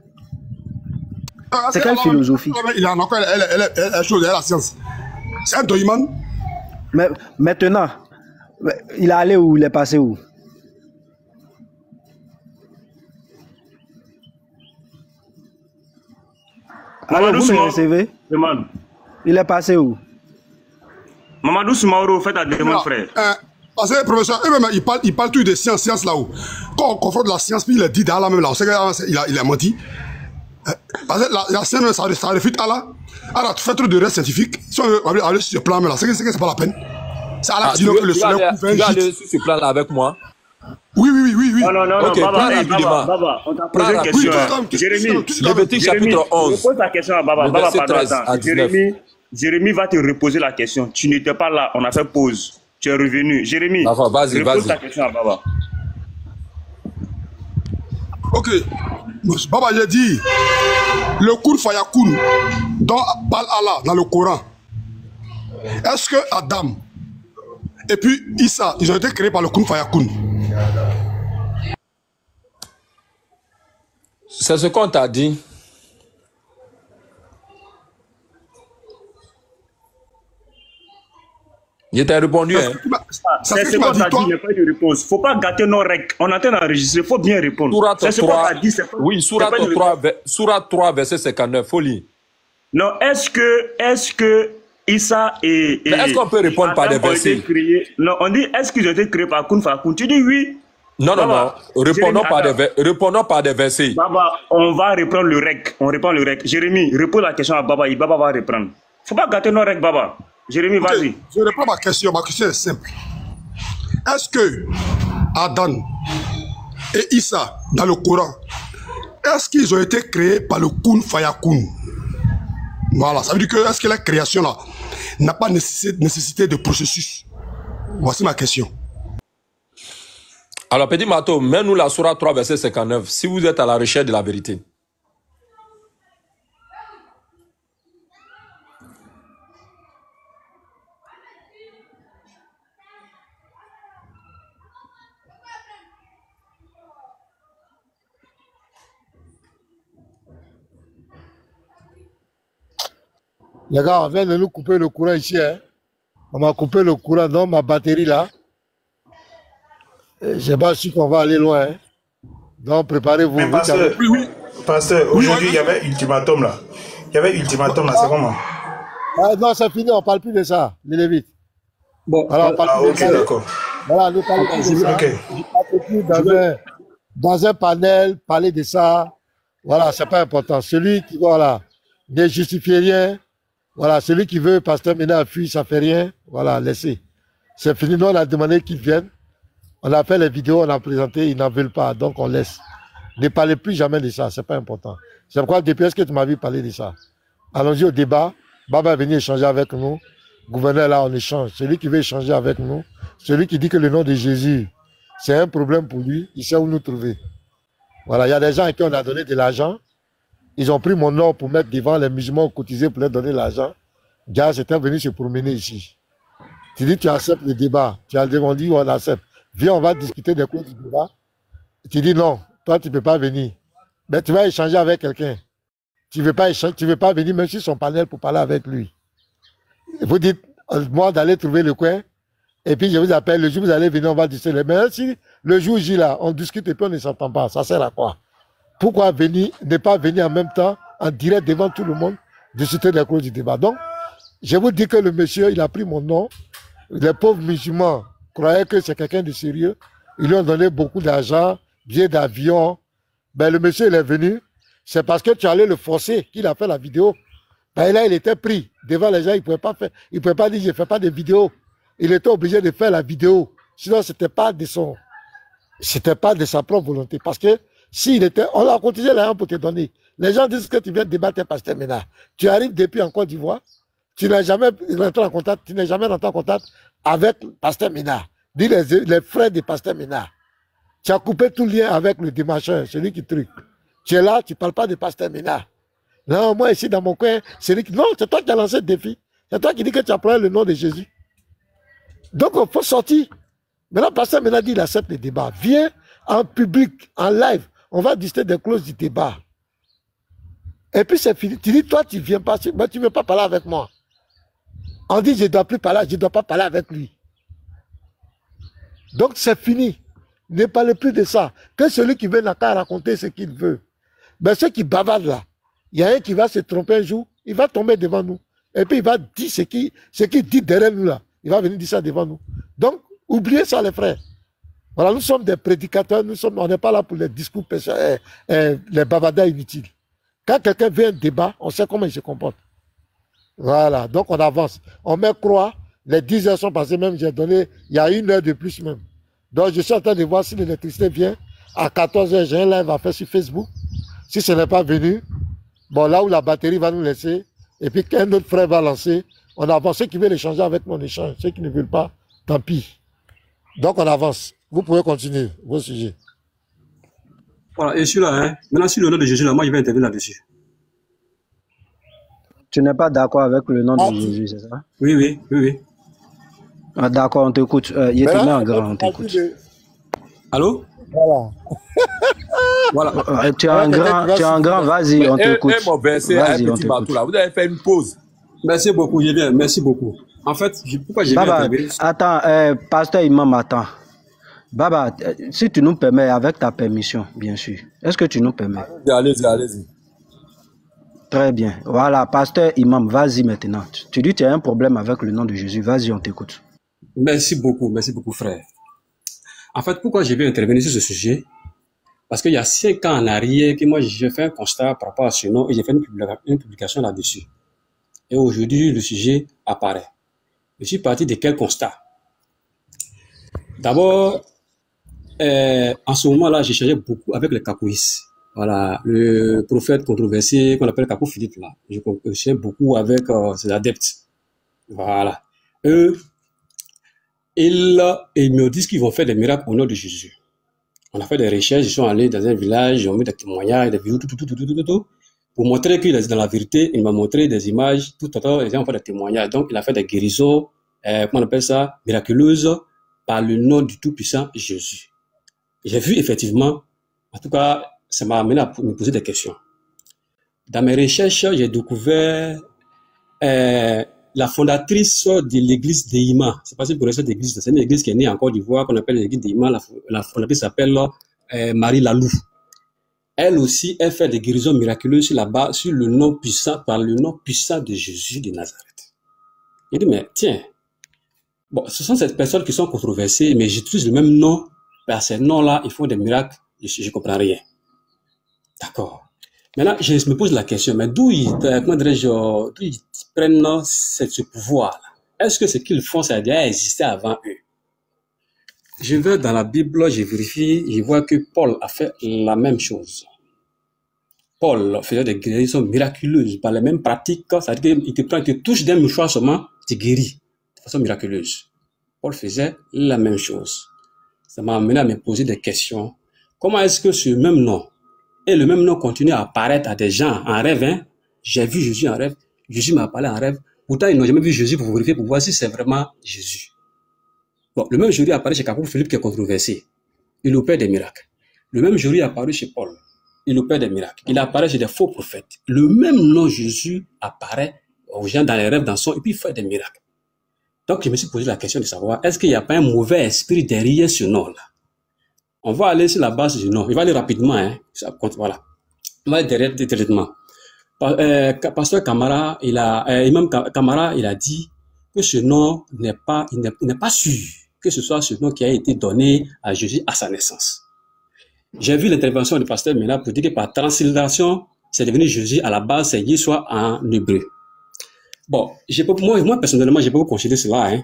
C'est quelle philosophie? Il a encore la science. C'est un doïman. Mais maintenant, il est allé où? Il est passé où? Alors, vous me recevez? Il est passé où? Mamadou Soumaoro, faites ta demande, frère. Parce que le professeur, il parle tout de science là-haut. Quand on confronte la science, puis il est dit d'Allah même là, on sait qu'il a menti. Parce que la science, ça réfute Allah. Alors, tu fais trop de reste scientifique. Si on veut aller sur ce plan, là, c'est pas la peine. C'est Allah qui dit que le soleil couvre un gîte. Tu vas aller sur ce plan-là avec moi? Oui. Non, ok, Baba, on t'a posé une question. Jérémy, Lévitique chapitre 11. Repose ta question à Baba. Baba, pardon, attends. Jérémy va te reposer la question. Tu n'étais pas là, on a fait pause. Tu es revenu. Jérémy, repose ta question à Baba. Ok. Baba, j'ai dit, le Kun Fayakun dont parle Allah dans le Coran, est-ce que Adam et puis Issa, ils ont été créés par le Kun Fayakun? C'est ce qu'on t'a dit. Je t'ai répondu. C'est ce qu'on t'a dit, il n'y a pas de réponse. Il ne faut pas gâter nos règles. On est en train d'enregistrer, il faut bien répondre. C'est ce qu'on t'a dit. Oui, Sourate 3, verset 59, folie. Non, est-ce que Issa et est-ce qu'on peut répondre par des versets? Non, on dit, est-ce qu'ils ont été créés par Kun Fayakun? Tu dis oui. Non. Répondons par des versets. Baba, on va reprendre le règle. On reprend le règle. Jérémy, réponds la question à Baba. Baba va reprendre. Il ne faut pas gâter nos règles, Baba. Jérémy, vas-y. Je réponds ma question. Ma question est simple. Est-ce que Adam et Issa, dans le Coran, est-ce qu'ils ont été créés par le Kun Fayakun? Voilà, ça veut dire que est-ce que la création là n'a pas nécessité de processus? Voici ma question. Alors, petit Mato, mets-nous la Sourate 3, verset 59, si vous êtes à la recherche de la vérité. Les gars, on vient de nous couper le courant ici. Hein. On m'a coupé le courant dans ma batterie là. Je n'ai pas su qu'on va aller loin. Hein. Donc préparez-vous. Mais pasteur, pasteur, aujourd'hui il y avait ultimatum là. Il y avait ultimatum là, c'est comment? Ah, non, c'est fini, on ne parle plus de ça, les Lévites. Bon, alors, on parle plus de ça. D'accord. Voilà, ne parlons plus de ça. Ok. Je ne parle plus dans un panel, parler de ça. Voilà, c'est pas important. Celui qui, voilà, ne justifie rien. Voilà, celui qui veut, pasteur Ménard fuit, ça fait rien. Voilà, laissez. C'est fini. Nous, on a demandé qu'ils viennent. On a fait les vidéos, on a présenté, ils n'en veulent pas. Donc, on laisse. Ne parlez plus jamais de ça, c'est pas important. C'est pourquoi, depuis, est-ce que tu m'as vu parler de ça? Allons-y au débat. Baba est venu échanger avec nous. Gouverneur, là, on échange. Celui qui veut échanger avec nous, celui qui dit que le nom de Jésus, c'est un problème pour lui, il sait où nous trouver. Voilà, il y a des gens à qui on a donné de l'argent. Ils ont pris mon nom pour mettre devant les musulmans cotisés pour leur donner l'argent. Gars, c'était venu se promener ici. Tu dis, tu acceptes le débat. Tu as demandé, on accepte. Viens, on va discuter des cours du débat. Tu dis non, toi, tu ne peux pas venir. Mais tu vas échanger avec quelqu'un. Tu ne veux pas venir même sur son panel pour parler avec lui. Vous dites, moi, d'aller trouver le coin, et puis je vous appelle, le jour où vous allez venir, on va discuter. Mais si le jour J là, on discute et puis on ne s'entend pas, ça sert à quoi? Pourquoi venir, ne pas venir en même temps, en direct devant tout le monde, discuter des cours du débat? Donc, je vous dis que le monsieur, il a pris mon nom. Les pauvres musulmans croyaient que c'est quelqu'un de sérieux. Ils lui ont donné beaucoup d'argent, billets d'avion. Ben, le monsieur, il est venu. C'est parce que tu allais le forcer qu'il a fait la vidéo. Ben, là, il était pris. Devant les gens, il ne pouvait pas faire. Il ne pouvait pas dire, je ne fais pas de vidéo. Il était obligé de faire la vidéo. Sinon, ce n'était pas de sa propre volonté. Parce que s'il était, on a cotisé l'argent pour te donner. Les gens disent que tu viens de débattre pasteur Ménard. Tu arrives depuis en Côte d'Ivoire. Tu n'es jamais rentré en contact, avec pasteur Ménard. Dis les frères de pasteur Ménard. Tu as coupé tout lien avec le démarcheur, celui qui truc. Tu es là, tu ne parles pas de pasteur Ménard. Non, moi ici dans mon coin, non, c'est toi qui as lancé le défi. C'est toi qui dis que tu as pris le nom de Jésus. Donc il faut sortir. Maintenant, pasteur Ménard dit il accepte le débat. Viens en public, en live. On va discuter des clauses du débat. Et puis c'est fini. Tu dis, toi, tu ne viens pas, mais tu ne veux pas parler avec moi. On dit, je ne dois plus parler, je ne dois pas parler avec lui. Donc c'est fini. Ne parlez plus de ça. Que celui qui veut n'a qu'à raconter ce qu'il veut. Mais ceux qui bavardent là, il y a un qui va se tromper un jour, il va tomber devant nous. Et puis il va dire ce qu'il dit derrière nous là. Il va venir dire ça devant nous. Donc, oubliez ça les frères. Voilà, nous sommes des prédicateurs, on n'est pas là pour les discours, les bavardages inutiles. Quand quelqu'un veut un débat, on sait comment il se comporte. Voilà, donc on avance. On met croix, les 10 heures sont passées, même j'ai donné, il y a 1 heure de plus même. Donc je suis en train de voir si l'électricité vient. À 14 heures, j'ai un live à faire sur Facebook. Si ce n'est pas venu, bon là où la batterie va nous laisser, et puis qu'un autre frère va lancer, on avance. Ceux qui veulent échanger avec nous, on échange. Ceux qui ne veulent pas, tant pis. Donc on avance. Vous pouvez continuer vos sujets. Voilà, et celui-là, hein, maintenant sur le nom de Jésus, là, moi je vais intervenir là-dessus. Tu n'es pas d'accord avec le nom de Jésus, c'est ça? Oui. Ah, d'accord, on t'écoute. Il te met en grand, on t'écoute. Allô? Voilà. Tu es un grand, vas-y, on t'écoute. Vas-y, on t'écoute. Vous avez fait une pause. Merci beaucoup, je viens, merci beaucoup. En fait, pourquoi j'ai Baba, attends, pasteur Imam, attends. Baba, si tu nous permets, avec ta permission, bien sûr. Est-ce que tu nous permets? Allez-y. Très bien. Voilà, pasteur Imam, vas-y maintenant. Tu dis que tu as un problème avec le nom de Jésus. Vas-y, on t'écoute. Merci beaucoup, frère. En fait, pourquoi je vais intervenir sur ce sujet? Parce qu'il y a 5 ans en arrière, que moi, j'ai fait un constat par rapport à ce nom et j'ai fait une publication là-dessus. Et aujourd'hui, le sujet apparaît. Je suis parti de quel constat? D'abord, en ce moment-là, j'échangeais beaucoup avec les capoïstes. Voilà, le prophète controversé qu'on appelle Capou Philippe, là. Je connaissais beaucoup avec ses adeptes. Voilà. Eux, ils me disent qu'ils vont faire des miracles au nom de Jésus. On a fait des recherches, ils sont allés dans un village, ils ont mis des témoignages, des vidéos, tout. Pour montrer qu'il est dans la vérité, il m'a montré des images, tout, les gens ont fait des témoignages. Donc, il a fait des guérisons, comment on appelle ça, miraculeuses, par le nom du Tout-Puissant Jésus. J'ai vu effectivement, en tout cas, ça m'a amené à me poser des questions. Dans mes recherches, j'ai découvert la fondatrice de l'église d'Eima. C'est pas si vous connaissez cette église. C'est une église qui est née en Côte d'Ivoire, qu'on appelle l'église d'Eima. La fondatrice s'appelle Marie Lalou. Elle aussi, elle fait des guérisons miraculeuses sur le nom puissant, par le nom puissant de Jésus de Nazareth. Il dit, mais tiens, bon, ce sont ces personnes qui sont controversées, mais j'utilise le même nom. Par ces noms-là, ils font des miracles. Je ne comprends rien. D'accord. Maintenant, je me pose la question, mais d'où ils prennent ce pouvoir-là? Est-ce que ce qu'ils font, ça a déjà existé avant eux? Je vais dans la Bible, je vérifie, je vois que Paul a fait la même chose. Paul faisait des guérisons miraculeuses par les mêmes pratiques, c'est-à-dire qu'il te prend, il te touche d'un mouchoir seulement, tu guéris de façon miraculeuse. Paul faisait la même chose. Ça m'a amené à me poser des questions. Comment est-ce que ce même nom, et le même nom continue à apparaître à des gens en rêve, hein? J'ai vu Jésus en rêve, Jésus m'a parlé en rêve, pourtant ils n'ont jamais vu Jésus pour vérifier, pour voir si c'est vraiment Jésus. Bon, le même Jésus apparaît chez Capoue Philippe qui est controversé. Il opère des miracles. Le même Jésus apparaît chez Paul. Il opère des miracles. Il apparaît chez des faux prophètes. Le même nom Jésus apparaît aux gens dans les rêves, dans son, et puis il fait des miracles. Donc je me suis posé la question de savoir, est-ce qu'il n'y a pas un mauvais esprit derrière ce nom-là? On va aller sur la base du nom. Il va aller rapidement, hein. Ça compte, voilà. On va aller derrière le traitement. Pasteur Camara, Imam Camara, il a dit que ce nom n'est pas sûr que ce soit ce nom qui a été donné à Jésus à sa naissance. J'ai vu l'intervention du pasteur Mena pour dire que par translation, c'est devenu Jésus à la base, c'est Yeshua en hébreu. Bon, moi personnellement, j'ai pas considéré cela, hein.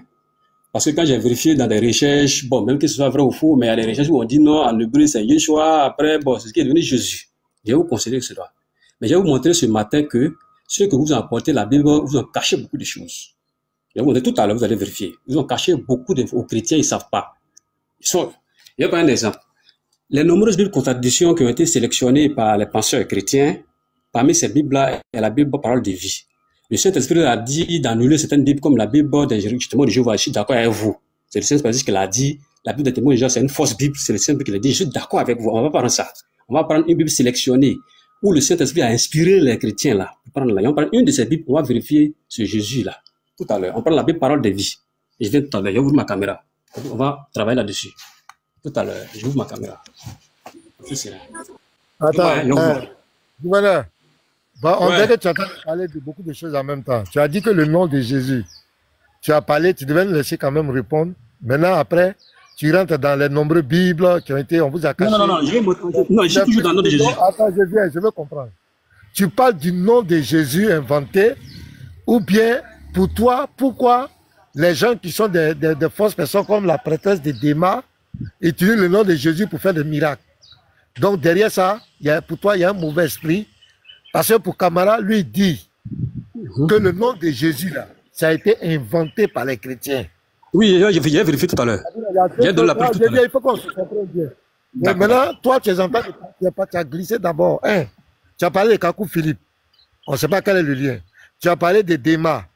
Parce que quand j'ai vérifié dans des recherches, bon, même que ce soit vrai ou faux, mais il y a des recherches où on dit non, en hébreu c'est Yeshua, après, bon, c'est ce qui est devenu Jésus. Je vais vous considérer cela. Mais je vais vous montrer ce matin que ceux que vous apportez la Bible, vous ont caché beaucoup de choses. Je vais vous montrer tout à l'heure, vous allez vérifier. Ils ont caché beaucoup aux chrétiens, ils ne savent pas. Je vais prendre un exemple. Les nombreuses Bibles contradictions qui ont été sélectionnées par les penseurs chrétiens, parmi ces Bibles-là, il y a la Bible parole de vie. Le Saint-Esprit a dit d'annuler certaines Bibles comme la Bible justement de Jéhovah. Je suis d'accord avec vous. C'est le Saint-Esprit qui l'a dit. La Bible des témoins de Jéhovah, c'est une fausse Bible. C'est le Saint-Esprit qui l'a dit. Je suis d'accord avec vous. On va prendre ça. On va prendre une Bible sélectionnée où le Saint-Esprit a inspiré les chrétiens là. On prend une de ces Bibles. On va vérifier ce Jésus-là. Tout à l'heure. On prend la Bible parole de vie. Je viens tout à l'heure. Je vous ma caméra. On va travailler là-dessus. Tout à l'heure. Je vous ma caméra. Attends. Voilà. Bah, on dirait que tu as parlé de beaucoup de choses en même temps. Tu as dit que le nom de Jésus, tu as parlé, tu devais nous laisser quand même répondre. Maintenant, après, tu rentres dans les nombreuses Bibles qui ont été, on vous a caché. Non, je suis toujours dans le nom de Jésus. Attends, je veux comprendre. Tu parles du nom de Jésus inventé, ou bien, pour toi, pourquoi les gens qui sont des fausses personnes comme la prêtresse de Déma utilisent le nom de Jésus pour faire des miracles? Donc, derrière ça, pour toi, il y a un mauvais esprit. Parce que pour Camara, lui dit que le nom de Jésus, là, ça a été inventé par les chrétiens. Oui, j'ai vérifié tout à l'heure. Il faut qu'on se comprenne bien. Mais maintenant, toi, tu as glissé d'abord. Tu as parlé de Kakou Philippe. On ne sait pas quel est le lien. Tu as parlé de Déma.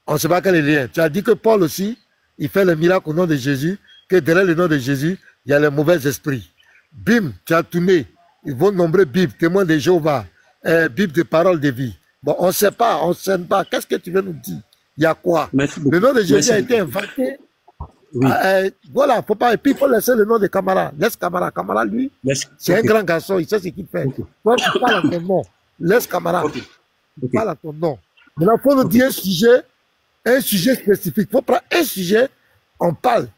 On ne sait pas quel est le lien. Tu as dit que Paul aussi, il fait le miracle au nom de Jésus, que derrière le nom de Jésus, il y a les mauvais esprits. Bim, tu as tourné. Ils vont nombreux Bibles, témoins de Jéhovah. Bible de parole de vie. Bon, on ne sait pas, on ne sait pas. Qu'est-ce que tu veux nous dire? Il y a quoi? Le nom de Jésus a été inventé. Oui. Voilà, faut pas. Et puis il faut laisser le nom de Camara. Laisse Camara. Camara, lui, c'est un grand garçon, il sait ce qu'il fait. Toi, tu parles à ton nom. Laisse Camara. Tu parles à ton nom. Maintenant, il faut nous dire un sujet spécifique. Il faut prendre un sujet, on parle.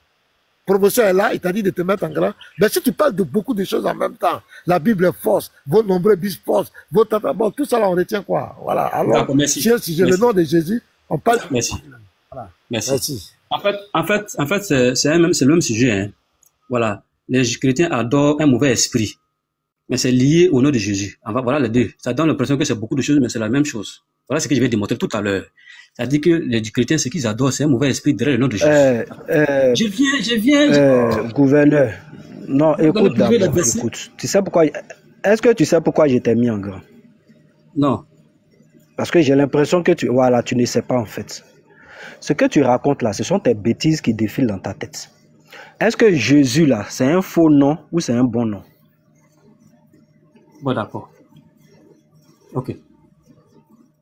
Le professeur est là, il t'a dit de te mettre en grand. Mais si tu parles de beaucoup de choses en même temps, la Bible est fausse, vos nombreux bis fausses, vos bon, tout ça là, on retient quoi? Voilà. Alors, si le nom de Jésus, on parle. Merci. Voilà. Merci. En fait, c'est le même sujet, hein. Voilà. Les chrétiens adorent un mauvais esprit. Mais c'est lié au nom de Jésus. Voilà les deux. Ça donne l'impression que c'est beaucoup de choses, mais c'est la même chose. Voilà ce que je vais démontrer tout à l'heure. C'est-à-dire que les chrétiens, ce qu'ils adorent, c'est un mauvais esprit derrière le nom de Jésus. Je viens. Gouverneur, non, écoute d'abord, écoute. Tu sais pourquoi? Est-ce que tu sais pourquoi je t'ai mis en grand? Non. Parce que j'ai l'impression que tu ne sais pas en fait. Ce que tu racontes là, ce sont tes bêtises qui défilent dans ta tête. Est-ce que Jésus là, c'est un faux nom ou c'est un bon nom? Bon, d'accord. Ok.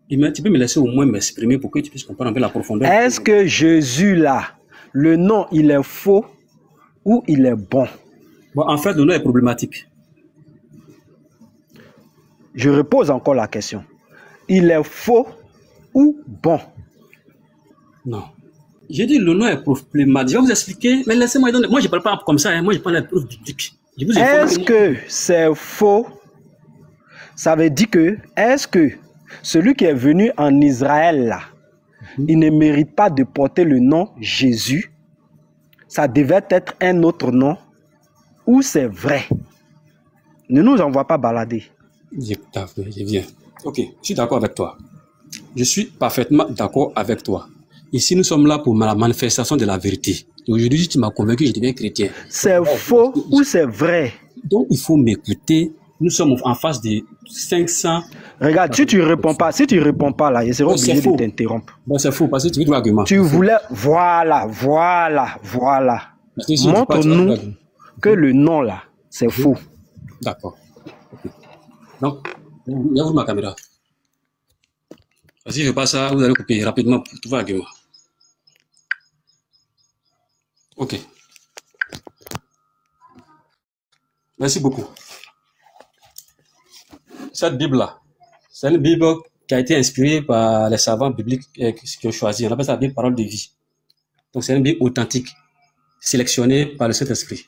Tu peux me laisser au moins m'exprimer pour que tu puisses comprendre un peu la profondeur. Est-ce que Jésus là, le nom, il est faux ou il est bon? Bon, en fait, le nom est problématique. Je repose encore la question. Il est faux ou bon? Non. J'ai dit le nom est problématique. Je vais vous expliquer, mais laissez-moi donner. Moi, je ne parle pas comme ça, hein. Moi, je parle de preuve biblique. Est-ce que c'est faux? Ça veut dire que, est-ce que celui qui est venu en Israël là, il ne mérite pas de porter le nom Jésus? Ça devait être un autre nom? Ou c'est vrai? Ne nous envoie pas balader. Je viens. Ok, je suis d'accord avec toi. Je suis parfaitement d'accord avec toi. Ici, nous sommes là pour la manifestation de la vérité. Aujourd'hui, tu m'as convaincu, je deviens chrétien. C'est faux ou c'est vrai? Donc, il faut m'écouter. Nous sommes en face de 500... Regarde, si tu réponds pas là, je serai obligé de t'interrompre. Bon, c'est faux, parce que tu veux de l'argument. Tu voulais... Voilà. Montre-nous que le nom là, c'est faux. D'accord. Okay. Donc, regardez ma caméra. Si je passe ça, vous allez couper rapidement pour trouver l'argument. Ok. Merci beaucoup. Cette Bible-là, c'est une Bible qui a été inspirée par les savants bibliques qui ont choisi. On appelle ça la Bible parole de vie. Donc, c'est une Bible authentique, sélectionnée par le Saint-Esprit.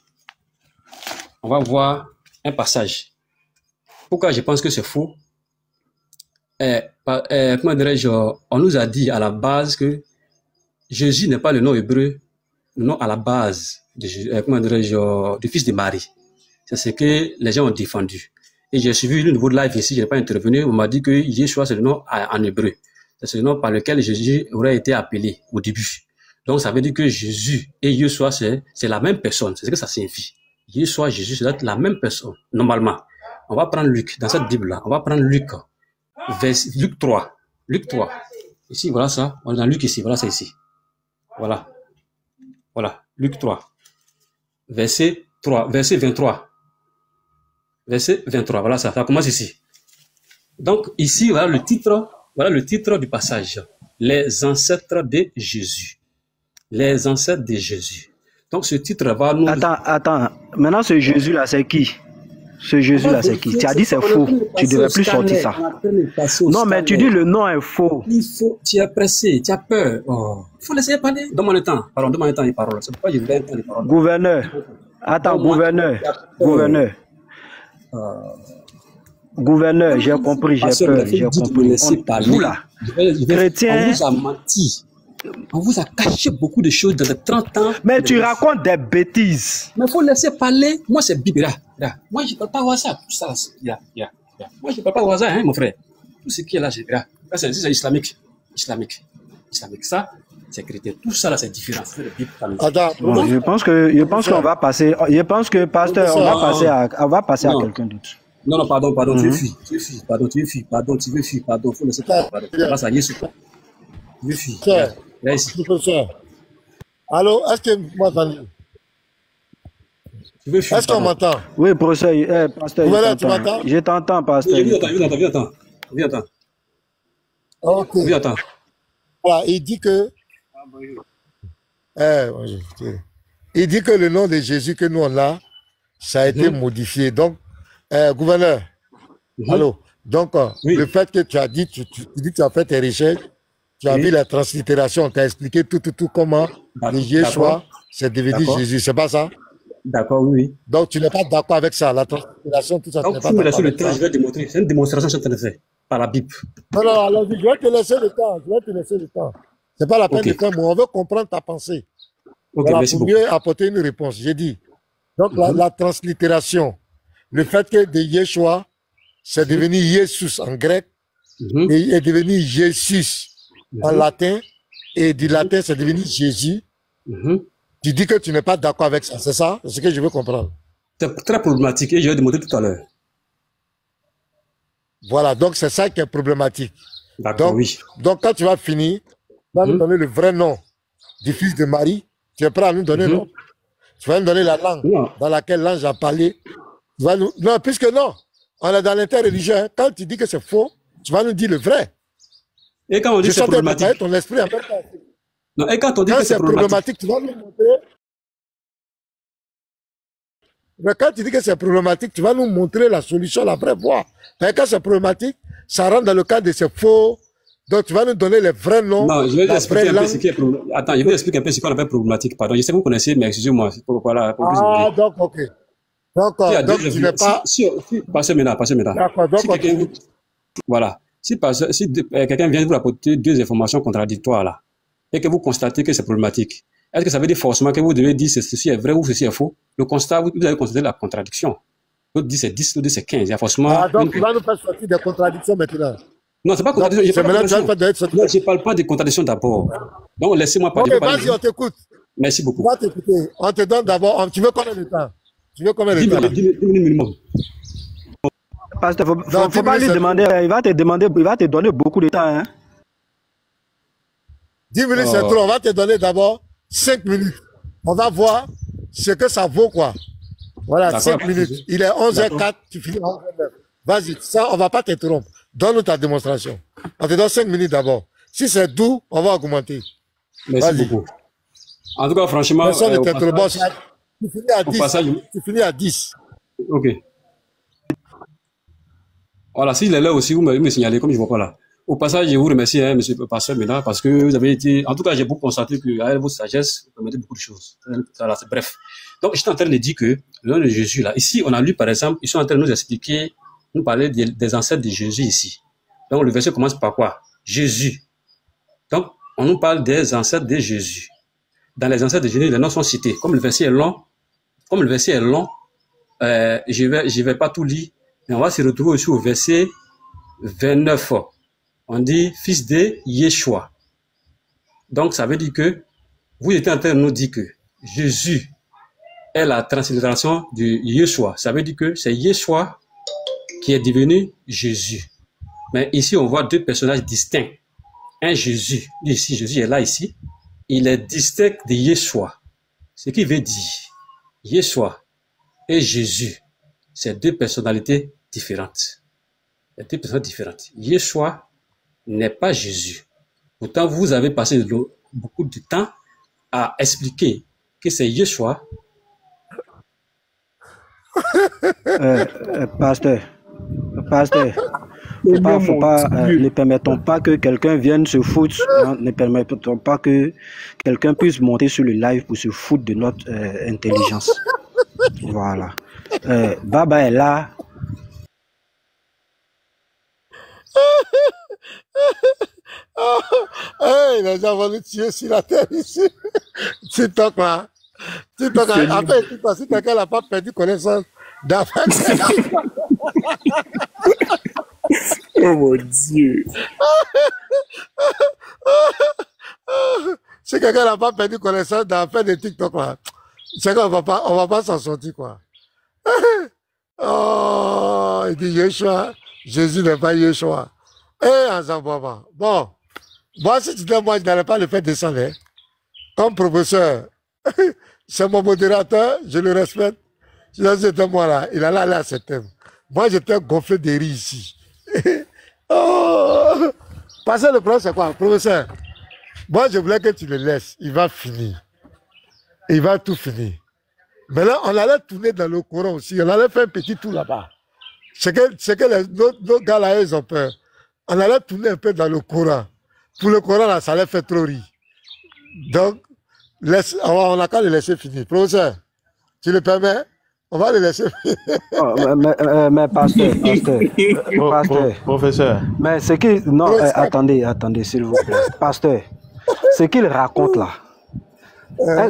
On va voir un passage. Pourquoi je pense que c'est faux? Comment dirais-je, on nous a dit à la base que Jésus n'est pas le nom hébreu, le nom à la base du fils de Marie. C'est ce que les gens ont défendu. Et j'ai suivi le nouveau live ici, je n'ai pas intervenu, on m'a dit que Yeshua c'est le nom en hébreu. C'est le nom par lequel Jésus aurait été appelé au début. Donc ça veut dire que Jésus et Yeshua c'est la même personne, c'est ce que ça signifie. Yeshua, Jésus, c'est la même personne, normalement. On va prendre Luc, dans cette Bible-là, on va prendre Luc 3. Luc 3. Ici, voilà ça. On est dans Luc ici, voilà ça ici. Voilà. Voilà, Luc 3. Verset 23. Verset 23, voilà ça commence ici. Donc ici, voilà le titre du passage. Les ancêtres de Jésus. Les ancêtres de Jésus. Donc ce titre va nous... Attends. Maintenant ce Jésus-là, c'est qui? Ce Jésus-là, c'est qui? Tu as dit c'est faux. Tu ne devais plus sortir ça. Non, mais tu dis le nom est faux. Tu es pressé, tu as peur. Oh. Il faut laisser parler. Donne-moi le temps. Pardon, donne-moi le temps des paroles. C'est pourquoi je voulais un temps des paroles. Gouverneur. Attends, gouverneur, j'ai compris, j'ai peur. Vous là, chrétien. On vous a menti. On vous a caché beaucoup de choses dans les 30 ans. Mais tu racontes des bêtises. Mais il faut laisser parler. Moi, c'est Bible. Moi, je ne parle pas au hasard. Tout ça, moi, je ne parle pas au hasard, hein, mon frère. Tout ce qui est là, c'est islamique. Islamique. Ça, c'est chrétien. Tout ça, là, c'est différent. C'est le Bible. Bon, je pense qu'on va passer. Je pense que, pasteur, on va passer à quelqu'un d'autre. Non, pardon, tu veux fuir. Faut laisser parler. Grâce à Jésus. Tu veux fuir. Allô, est-ce que vous m'entendez? Est-ce qu'on m'entend? Oui, professeur, pasteur. Tu m'entends? Je t'entends, pasteur. Viens, attends. Ok. Viens, attends. Voilà, il dit que... il dit que le nom de Jésus que nous on a, ça a été modifié. Donc, gouverneur, allô. Donc, le fait que tu as dit, tu dis que tu as fait tes recherches, tu as vu la translittération, on t'a expliqué tout comment le Yeshua, c'est devenu Jésus, c'est pas ça? D'accord, oui. Donc, tu n'es pas d'accord avec ça, la translittération, tout ça. Donc, si vous me laissez le temps, je vais démontrer. C'est une démonstration que je suis en train de faire par la Bible. Non, alors, je vais te laisser le temps. C'est pas la peine de faire, mais on veut comprendre ta pensée. Voilà, pour mieux apporter une réponse. J'ai dit. Donc, la translittération, le fait que de Yeshua, c'est devenu Jesus en grec, et est devenu Jesus en latin, et du latin, c'est devenu Jésus. Tu dis que tu n'es pas d'accord avec ça, c'est ça? C'est ce que je veux comprendre. C'est très problématique et je vais démontrer tout à l'heure. Voilà, donc c'est ça qui est problématique. D'accord, oui. Donc quand tu vas finir, tu vas nous donner le vrai nom du fils de Marie. Tu es prêt à nous donner non? Tu vas nous donner la langue dans laquelle l'ange a parlé. Tu vas nous... Non, puisque non, on est dans l'interreligieux. Hein. Quand tu dis que c'est faux, tu vas nous dire le vrai. Et quand on dit que c'est problématique... ton esprit en même temps. Non, et quand on dit que c'est problématique, tu vas nous montrer... Mais quand tu dis que c'est problématique, tu vas nous montrer la solution, la vraie voie. Mais quand c'est problématique, ça rentre dans le cadre de ces faux... Donc tu vas nous donner les vrais noms. Non, je vais vous expliquer un peu ce qui est problématique. Attends, je vais vous expliquer un peu ce qu'on appelle problématique. Pardon, je sais que vous connaissez, mais excusez-moi. Voilà, ah, donc, ok. Donc tu n'es pas... Passez maintenant. D'accord, donc... Voilà. Si quelqu'un vient vous apporter deux informations contradictoires là, et que vous constatez que c'est problématique, est-ce que ça veut dire forcément que vous devez dire que ceci est vrai ou ceci est faux? Le constat, vous avez constaté la contradiction. L'autre dit c'est 10, l'autre dit c'est 15. Il y a forcément... Ah, donc tu vas nous faire sortir des contradictions maintenant. Non, c'est pas contradiction. Je ne parle pas de contradiction d'abord. Donc laissez-moi parler. Ok, vas-y, on t'écoute. Merci beaucoup. On va t'écouter. On te donne d'abord... Tu veux combien de temps? 10 minutes minimum. Parce qu'il ne faut pas lui demander, il va te donner beaucoup de temps. Hein? 10 minutes, c'est trop. On va te donner d'abord 5 minutes. On va voir ce que ça vaut, quoi. Voilà, 5 minutes. Il est 11h04, tu finis à 11h09. Vas-y, ça, on ne va pas t'interrompre. Donne-nous ta démonstration. On te donne 5 minutes d'abord. Si c'est doux, on va augmenter. Merci beaucoup. En tout cas, franchement... Personne ne t'interrompt. Tu finis à 10. Tu finis à 10. Ok. Voilà, s'il est là aussi, vous me signalez, comme je ne vois pas là. Au passage, je vous remercie, hein, monsieur le pasteur Ménard, parce que vous avez été... En tout cas, j'ai beaucoup constaté qu'avec votre sagesse, vous permettez beaucoup de choses. Voilà, bref. Donc, j'étais en train de dire que le nom de Jésus, là, ici, on a lu, par exemple, ils sont en train de nous expliquer, nous parler des ancêtres de Jésus ici. Donc, le verset commence par quoi? Jésus. Donc, on nous parle des ancêtres de Jésus. Dans les ancêtres de Jésus, les noms sont cités. Comme le verset est long, je vais pas tout lire, mais on va se retrouver aussi au verset 29. On dit fils de Yeshua. Donc, ça veut dire que vous êtes en train de nous dire que Jésus est la translittération de Yeshua. Ça veut dire que c'est Yeshua qui est devenu Jésus. Mais ici, on voit deux personnages distincts. Un Jésus, ici, Jésus est là, ici. Il est distinct de Yeshua. Ce qui veut dire Yeshua et Jésus, c'est deux personnalités différentes. C'est deux personnalités différentes. Yeshua n'est pas Jésus. Pourtant, vous avez passé beaucoup de temps à expliquer que c'est Yeshua. Pasteur, ne permettons pas que quelqu'un vienne se foutre, ne permettons pas que quelqu'un puisse monter sur le live pour se foutre de notre intelligence. Voilà. Baba est là. Hey, les gens vont nous tuer sur la terre ici. TikTok là. TikTok là. Après, si quelqu'un n'a pas perdu connaissance d'affaires. Oh mon Dieu. Si quelqu'un n'a pas perdu connaissance d'affaires de TikTok là, c'est qu'on va pas s'en sortir quoi. Oh, il dit Yeshua, Jésus n'est pas Yeshua. Bon, moi si tu dis moi je n'allais pas le faire descendre. Hein. Comme professeur, c'est mon modérateur, je le respecte. Si c'était moi là, il allait aller à ce thème. Moi j'étais gonflé de rire ici. Oh. Parce que le problème c'est quoi, professeur? Moi je voulais que tu le laisses, il va finir. Il va tout finir. Mais là, on allait tourner dans le Coran aussi. On allait faire un petit tour là-bas. C'est que nos gars là, ils ont peur. On allait tourner un peu dans le Coran. Pour le Coran, là, ça allait faire trop rire. Donc, on n'a qu'à le laisser finir. Professeur, tu le permets? On va le laisser finir. Oh, mais pasteur. Professeur. Mais c'est qu'il... Non, attendez, s'il vous plaît. Pasteur, ce qu'il raconte là,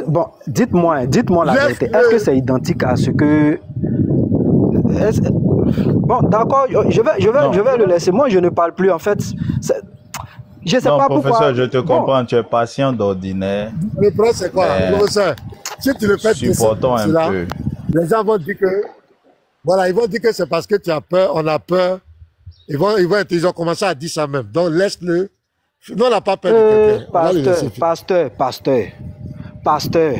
bon, dites-moi la vérité. Est-ce que c'est identique à ce que... Bon, d'accord, je vais le laisser. Moi, je ne parle plus, en fait. Je ne sais pas pourquoi... Professeur, je te comprends, tu es patient d'ordinaire. Le problème, c'est quoi, professeur? Si tu le fais... Supportons un peu. Les gens vont dire que... Voilà, ils vont dire que c'est parce que tu as peur, on a peur. Ils ont commencé à dire ça même. Donc, laisse-le. Nous, on n'a pas peur de quelqu'un. Pasteur,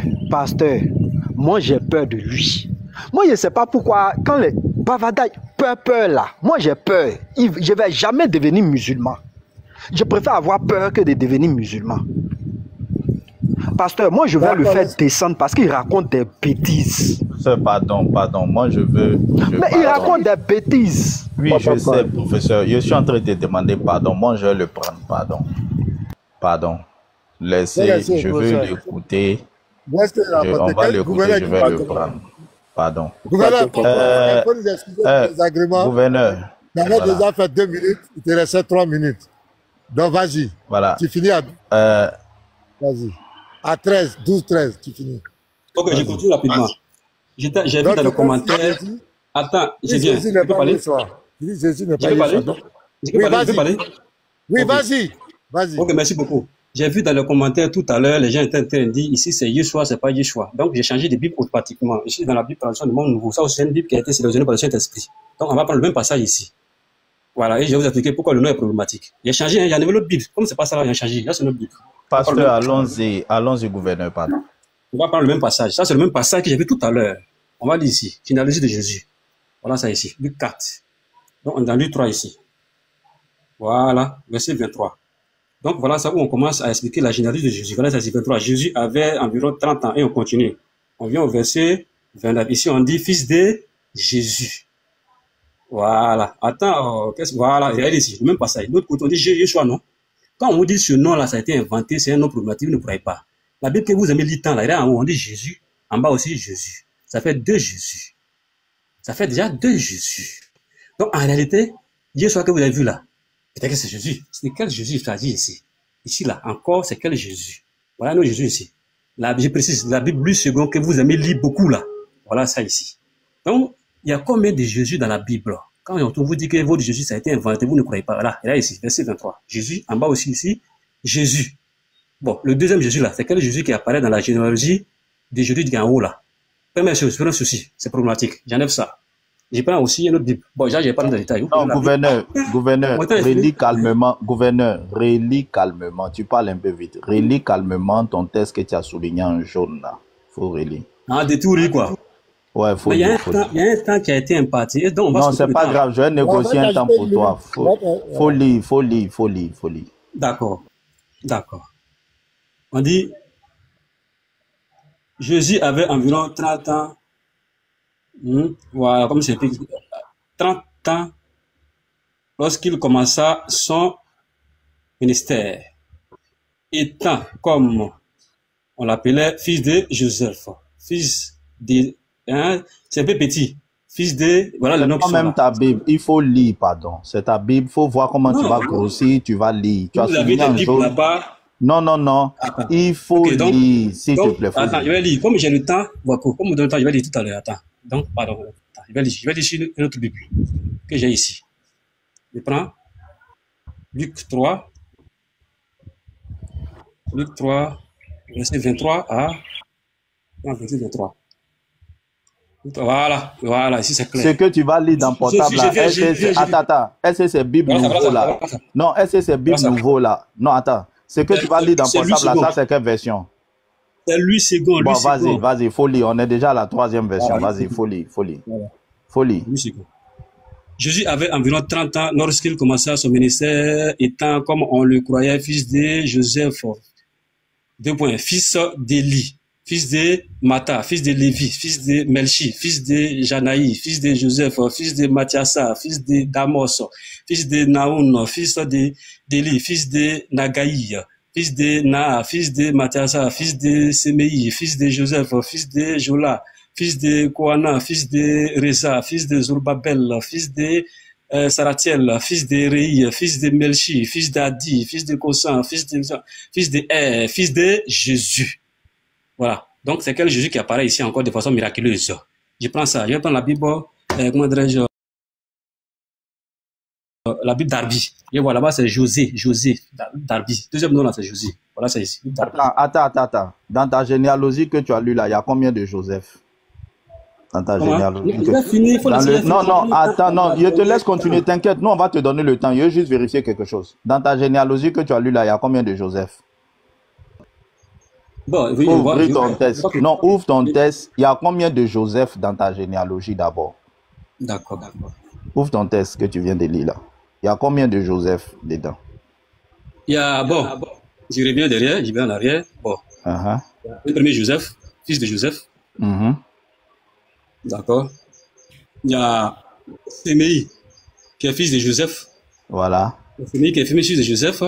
moi j'ai peur de lui. Moi je ne sais pas pourquoi, quand les bavadailles peur là, moi j'ai peur. Je ne vais jamais devenir musulman. Je préfère avoir peur que de devenir musulman. Pasteur, moi je vais le faire descendre parce qu'il raconte des bêtises. Pardon, moi je veux... Mais il raconte des bêtises. Oui, je sais, professeur. Je suis en train de te demander pardon. Moi je vais le prendre, pardon. Laissez, je veux l'écouter. On va l'écouter, je vais le prendre. Pardon. Gouverneur, il faut nous excuser les agréments. Gouverneur. On a déjà fait 2 minutes, il te restait 3 minutes. Donc vas-y. Voilà. Tu finis à... Vas-y. À 13, 12, 13, tu finis. Ok, je continue rapidement. J'ai vu dans le commentaire. Attends, j'ai bien. Jésus n'est pas Jésus n'est pas Yeshua. Oui, vas-y. Ok, merci beaucoup. J'ai vu dans le commentaire tout à l'heure, les gens étaient en train de dire ici c'est Yeshua, c'est pas Yeshua. Donc j'ai changé de Bible automatiquement. Je suis dans la Bible tradition du monde nouveau. Ça aussi, c'est une Bible qui a été sélectionnée par le Saint-Esprit. Donc on va prendre le même passage ici. Voilà, et je vais vous expliquer pourquoi le nom est problématique. Il a changé, il y a une nouvelle Bible. Comme c'est pas ça là, il a changé. Là, c'est notre Bible. Pasteur, allons-y, gouverneur, pardon. On va prendre le même passage. Ça, c'est le même passage que j'ai vu tout à l'heure. On va lire ici, généalogie de Jésus. Voilà ça ici, Luc 4. Donc, on est dans Luc 3 ici. Voilà, verset 23. Donc, voilà ça où on commence à expliquer la généalogie de Jésus. Voilà ça ici, 23. Jésus avait environ 30 ans et on continue. On vient au verset 29. Ici, on dit fils de Jésus. Voilà. Attends, voilà, regardez ici, le même passage. L'autre côté, on dit Yeshua, non? Quand on vous dit ce nom-là, ça a été inventé, c'est un nom problématique, vous ne croyez pas. La Bible que vous aimez lire tant, là, en haut, on dit Jésus, en bas aussi Jésus. Ça fait 2 Jésus. Ça fait déjà 2 Jésus. Donc, en réalité, Yeshua que vous avez vu là, peut-être que c'est Jésus. C'est quel Jésus il s'agit ici? Ici, là, encore, c'est quel Jésus? Voilà nos Jésus ici. Là, je précise, la Bible Louis II que vous aimez lire beaucoup là. Voilà ça ici. Donc, il y a combien de Jésus dans la Bible? Quand on vous dit que votre Jésus, ça a été inventé, vous ne croyez pas. Là, ici, verset 23. Jésus, en bas aussi ici, Jésus. Bon, le deuxième Jésus là, c'est quel Jésus qui apparaît dans la généalogie des Jésus qui est en haut là? Première chose, premier souci, c'est problématique. J'enlève ça. J'ai pas aussi un autre Bible. Bon, déjà, j'ai pas dans les détails. Non, gouverneur, relis calmement. Gouverneur, relis calmement. Tu parles un peu vite. Relis calmement ton texte que tu as souligné en jaune là. Faut relire. Ah, détourner quoi? Ouais, faut lire. Il y a un temps qui a été imparti. Donc non, c'est pas grave. Je vais négocier un temps pour toi. Faut lire. D'accord. On dit, Jésus avait environ 30 ans. Voilà, comme c'est 30 ans lorsqu'il commença son ministère. Étant comme on l'appelait fils de Joseph, fils de... c'est un peu petit. Fils de... Voilà le nom qui même ta Bible, il faut lire, pardon. C'est ta Bible, il faut voir comment tu vas grossir, tu vas lire. Tu as souligné en jaune. Là-bas. Non. Attends. Il faut lire, s'il te plaît. Attends, je vais lire. Comme j'ai le temps, comme on donne le temps, je vais lire tout à l'heure. Attends. Donc, pardon. Attends, je vais lire sur une autre Bible que j'ai ici. Je prends Luc 3, verset 23 à... verset 23. Voilà, ici c'est clair. Ce que tu vas lire dans portable là, attends, est-ce que c'est Bible nouveau là? Non, est-ce que c'est Bible nouveau là? Non, attends, ce que tu vas lire dans portable là, ça c'est quelle version? C'est Louis II. Bon, vas-y, faut lire, on est déjà à la 3e version, vas-y, faut lire. Jésus avait environ 30 ans lorsqu'il commença son ministère, étant, comme on le croyait, fils de Joseph, fils d'Élie, fils de Mata, fils de Lévi, fils de Melchi, fils de Janaï, fils de Joseph, fils de Mathiasa, fils de Damos, fils de Naoun, fils d'Élie, fils de Nagaï, fils de Naa, fils de Mathiasa, fils de Semei, fils de Joseph, fils de Jola, fils de Koana, fils de Reza, fils de Zorbabel, fils de Saratiel, fils de Rei, fils de Melchi, fils d'Adi, fils de Kosan, fils de Jésus. Voilà. Donc, c'est quel Jésus qui apparaît ici encore de façon miraculeuse. Je prends ça. Je vais prendre la Bible, comment dirais-je, la Bible d'Arby. Et voilà, là-bas, c'est José d'Arby. Deuxième nom, là, c'est José. Voilà, c'est ici. Attends. Dans ta généalogie que tu as lu là, il y a combien de Joseph? Dans ta généalogie. Non, attends, je te laisse continuer, t'inquiète. Nous, on va te donner le temps. Je veux juste vérifier quelque chose. Dans ta généalogie que tu as lu là, il y a combien de Joseph? Bon, oui, ouvre ton test. Okay. Non, ouvre ton test. Il y a combien de Joseph dans ta généalogie d'abord? D'accord. Ouvre ton test que tu viens de lire là. Il y a combien de Joseph dedans? Il y a, bon, je reviens derrière, je vais en arrière. Bon. Le premier Joseph, fils de Joseph. D'accord. Il y a Séméi, qui est fils de Joseph. Voilà. Séméi qui est fils de Joseph.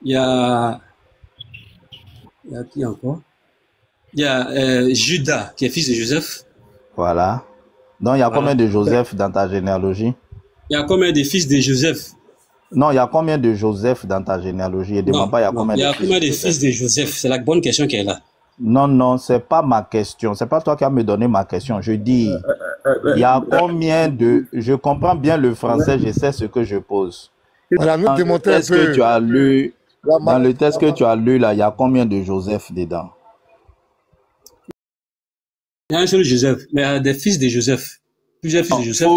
Il y a qui encore? Il y a Judas, qui est fils de Joseph. Voilà. Donc, il y a combien de Joseph dans ta généalogie? Il y a combien de fils de Joseph? Non, il y a combien de Joseph dans ta généalogie? Demande pas, il y a combien de fils de Joseph? C'est la bonne question qui est là. Non, non, c'est pas ma question. C'est pas toi qui as me donné ma question. Je dis, il y a combien de... Je comprends bien le français, je sais ce que je pose. Voilà, nous démontrer un peu... que tu as lu, dans le texte que tu as lu, là, il y a combien de Joseph dedans? Il y a un seul Joseph, mais il y a des fils de Joseph. Plusieurs fils de Joseph.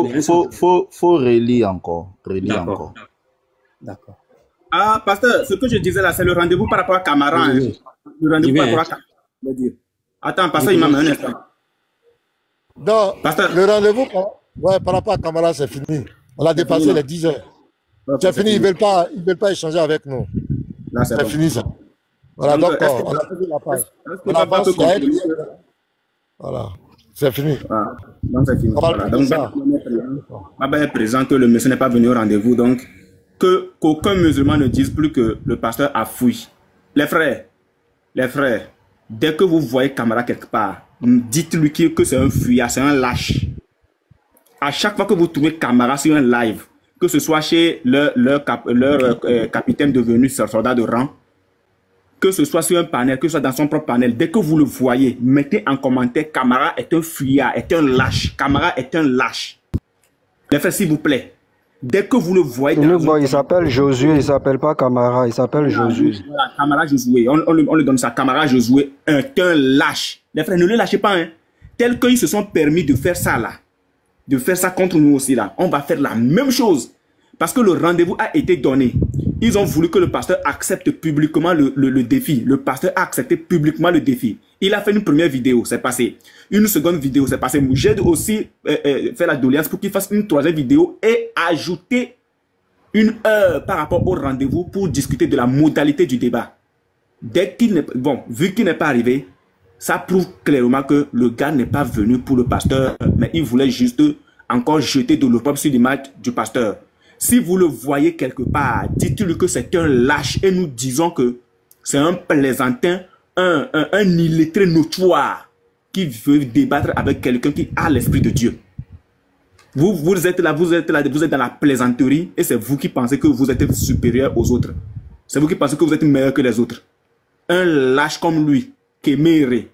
Faut relire encore. Relire encore. D'accord. Ah, pasteur, ce que je disais là, c'est le rendez-vous par rapport à Camara. Oui, oui. Le rendez-vous par rapport à Camara. Attends, pasteur, il m'a mis un instant. Non, pasteur. Le rendez-vous par rapport à Camara, c'est fini. On a dépassé les 10 heures. C'est fini, ils ne veulent pas échanger avec nous. C'est fini ça. Voilà, donc on a fait la page. On avance, voilà, c'est fini. Voilà. Donc c'est fini. Voilà. Donc, Baba est présent que le monsieur n'est pas venu au rendez-vous, donc qu'aucun musulman ne dise plus que le pasteur a fui. Les frères, dès que vous voyez Camara quelque part, dites-lui que c'est un fuyard, c'est un lâche. À chaque fois que vous trouvez Camara sur un live, que ce soit chez leur capitaine devenu soldat de rang, que ce soit sur un panel, que ce soit dans son propre panel, dès que vous le voyez, mettez en commentaire Camara est un fuyard, est un lâche. Camara est un lâche. Les frères, s'il vous plaît, dès que vous le voyez... Il s'appelle Josué, il ne s'appelle pas Camara, il s'appelle Josué. Voilà, Camara Josué, on lui donne ça. Camara Josué est un lâche. Les frères, ne le lâchez pas, hein. Tel qu'ils se sont permis de faire ça là, de faire ça contre nous aussi là, on va faire la même chose. Parce que le rendez-vous a été donné. Ils ont voulu que le pasteur accepte publiquement le défi. Le pasteur a accepté publiquement le défi. Il a fait une première vidéo, c'est passé. Une seconde vidéo, c'est passé. J'ai aussi fait la doléance pour qu'il fasse une troisième vidéo et ajouter une heure par rapport au rendez-vous pour discuter de la modalité du débat. Dès qu'il n'est... Bon, vu qu'il n'est pas arrivé, ça prouve clairement que le gars n'est pas venu pour le pasteur, mais il voulait juste encore jeter de l'opprobre sur l'image du pasteur. Si vous le voyez quelque part, dites-lui que c'est un lâche et nous disons que c'est un plaisantin, un illettré notoire qui veut débattre avec quelqu'un qui a l'esprit de Dieu. Vous êtes là, vous êtes dans la plaisanterie et c'est vous qui pensez que vous êtes supérieur aux autres. C'est vous qui pensez que vous êtes meilleur que les autres. Un lâche comme lui, Kéméré.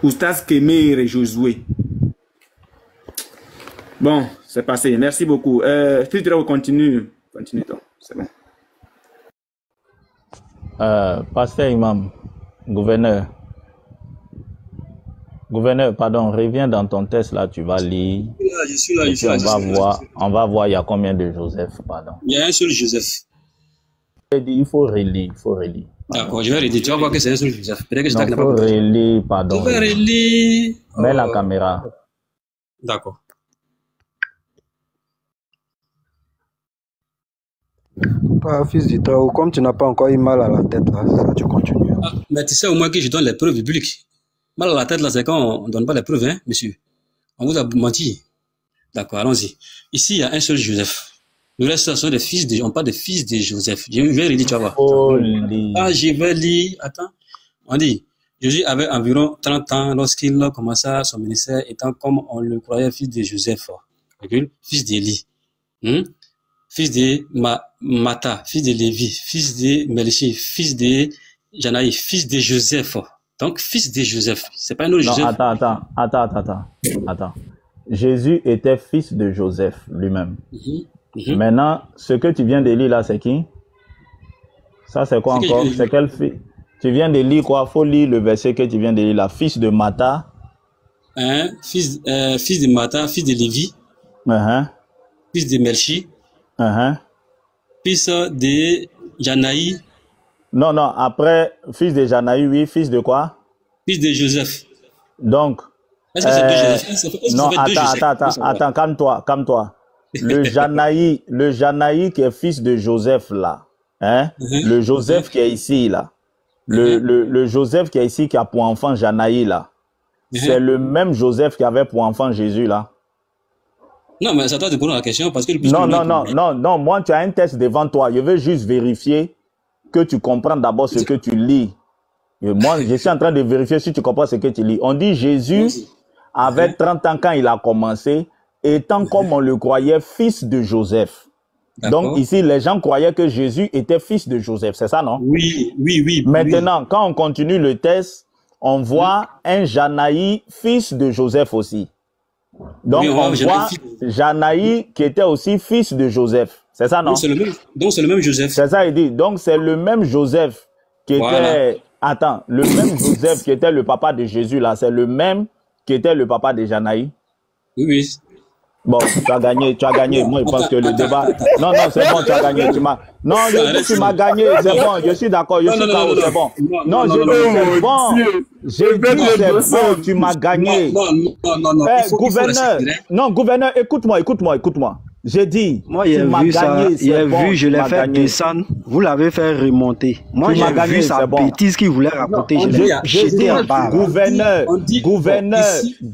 Oustaz Kéméré Josué. Bon, c'est passé. Merci beaucoup. Si tu continue. Continue toi. C'est bon. Pasteur Imam, gouverneur, pardon, reviens dans ton texte là, tu vas lire. Je suis là. On va voir, il y a combien de Joseph, pardon. Il y a un seul Joseph. Il faut relire, D'accord, je vais relire. Tu vas voir que c'est un seul Joseph. Peut-être que je t'ai pas relire, pardon. Je vais relire. Mets la caméra. D'accord. Fils d'Itrao, comme tu n'as pas encore eu mal à la tête, là, ça, tu continues. Ah, mais tu sais au moins que je donne les preuves bibliques. Mal à la tête, là, c'est quand on ne donne pas les preuves, hein, monsieur. On vous a menti. D'accord, allons-y. Ici, il y a un seul Joseph. Le reste, ce sont des fils de... On parle des fils de Joseph. Je vais relire, tu vas voir. Je vais lire. Attends. On dit, Jésus avait environ 30 ans lorsqu'il commença son ministère, étant comme on le croyait fils de Joseph. Fils d'Élie. Fils de Mata, fils de Lévi, fils de Melchi, fils de Janaï, fils de Joseph. Donc, fils de Joseph. C'est pas un autre Joseph. Attends. Jésus était fils de Joseph lui-même. Maintenant, ce que tu viens de lire là, c'est qui? Ça, c'est quoi encore? C'est quel fils? Tu viens de lire quoi? Faut lire le verset que tu viens de lire là. Fils de Mata. Fils de Mata, fils de Lévi. Fils de Melchi. Fils de Janaï. Non, après, fils de Janaï, oui, fils de quoi? Fils de Joseph. Donc, est-ce que c'est deux Joseph? Non, attends, calme-toi. le Janaï qui est fils de Joseph là, hein? Le Joseph qui est ici là, le Joseph qui est ici qui a pour enfant Janaï là, c'est le même Joseph qui avait pour enfant Jésus là. Non, mais ça doit te poser la question parce que... Non, moi tu as un texte devant toi, je veux juste vérifier que tu comprends d'abord ce que tu lis. Et moi, je suis en train de vérifier si tu comprends ce que tu lis. On dit Jésus avait 30 ans quand il a commencé, étant comme on le croyait, fils de Joseph. Donc ici, les gens croyaient que Jésus était fils de Joseph, c'est ça, non? Oui. Maintenant, quand on continue le test, on voit un Janaï, fils de Joseph aussi. Donc on voit Janaï qui était aussi fils de Joseph. C'est ça, non? Donc c'est le même Joseph. C'est ça, il dit. Donc c'est le même Joseph qui était... Attends, le même Joseph qui était le papa de Jésus, là, c'est le même qui était le papa de Janaï? Oui. Bon, tu as gagné. Moi, je pense que le débat... Non, c'est bon, tu as gagné. Tu m'as gagné, c'est bon, je suis d'accord, c'est bon. Non, j'ai dit c'est bon. J'ai dit c'est bon, tu m'as gagné. Non, gouverneur, écoute-moi. J'ai dit, moi, il a vu ça, il a vu, je l'ai fait descendre, vous l'avez fait remonter. Moi, j'ai vu sa bêtise qu'il voulait raconter, j'ai dit,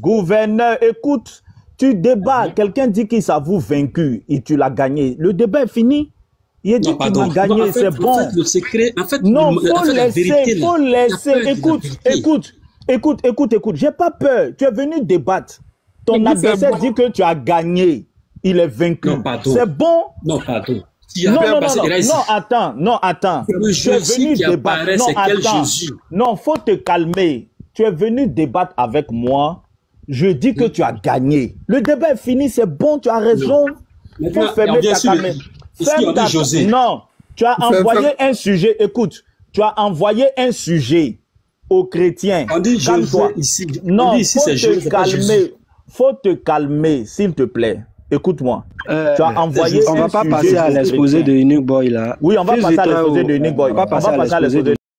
gouverneur, écoute, tu débats, quelqu'un dit qu'il s'avoue vaincu et tu l'as gagné. Le débat est fini. Il a dit que tu m'as gagné, c'est bon. En fait, le secret, non, faut laisser. Écoute, j'ai pas peur. Tu es venu débattre. Ton adversaire dit que tu as gagné. Il est vaincu. C'est bon. Non, pardon. Non, attends. Tu es venu débattre. Non, faut te calmer. Tu es venu débattre avec moi. Je dis que tu as gagné. Le débat est fini, c'est bon, tu as raison. Il faut fermer ta caméra. Non, tu as envoyé un sujet. Écoute, tu as envoyé un sujet aux chrétiens. On dit José ici. Non, faut te calmer, s'il te plaît. Écoute-moi. Tu as envoyé on va pas passer à l'exposé de Unique Boy là. Oui, on va passer à l'exposé de Unique Boy. On va passer à l'exposé de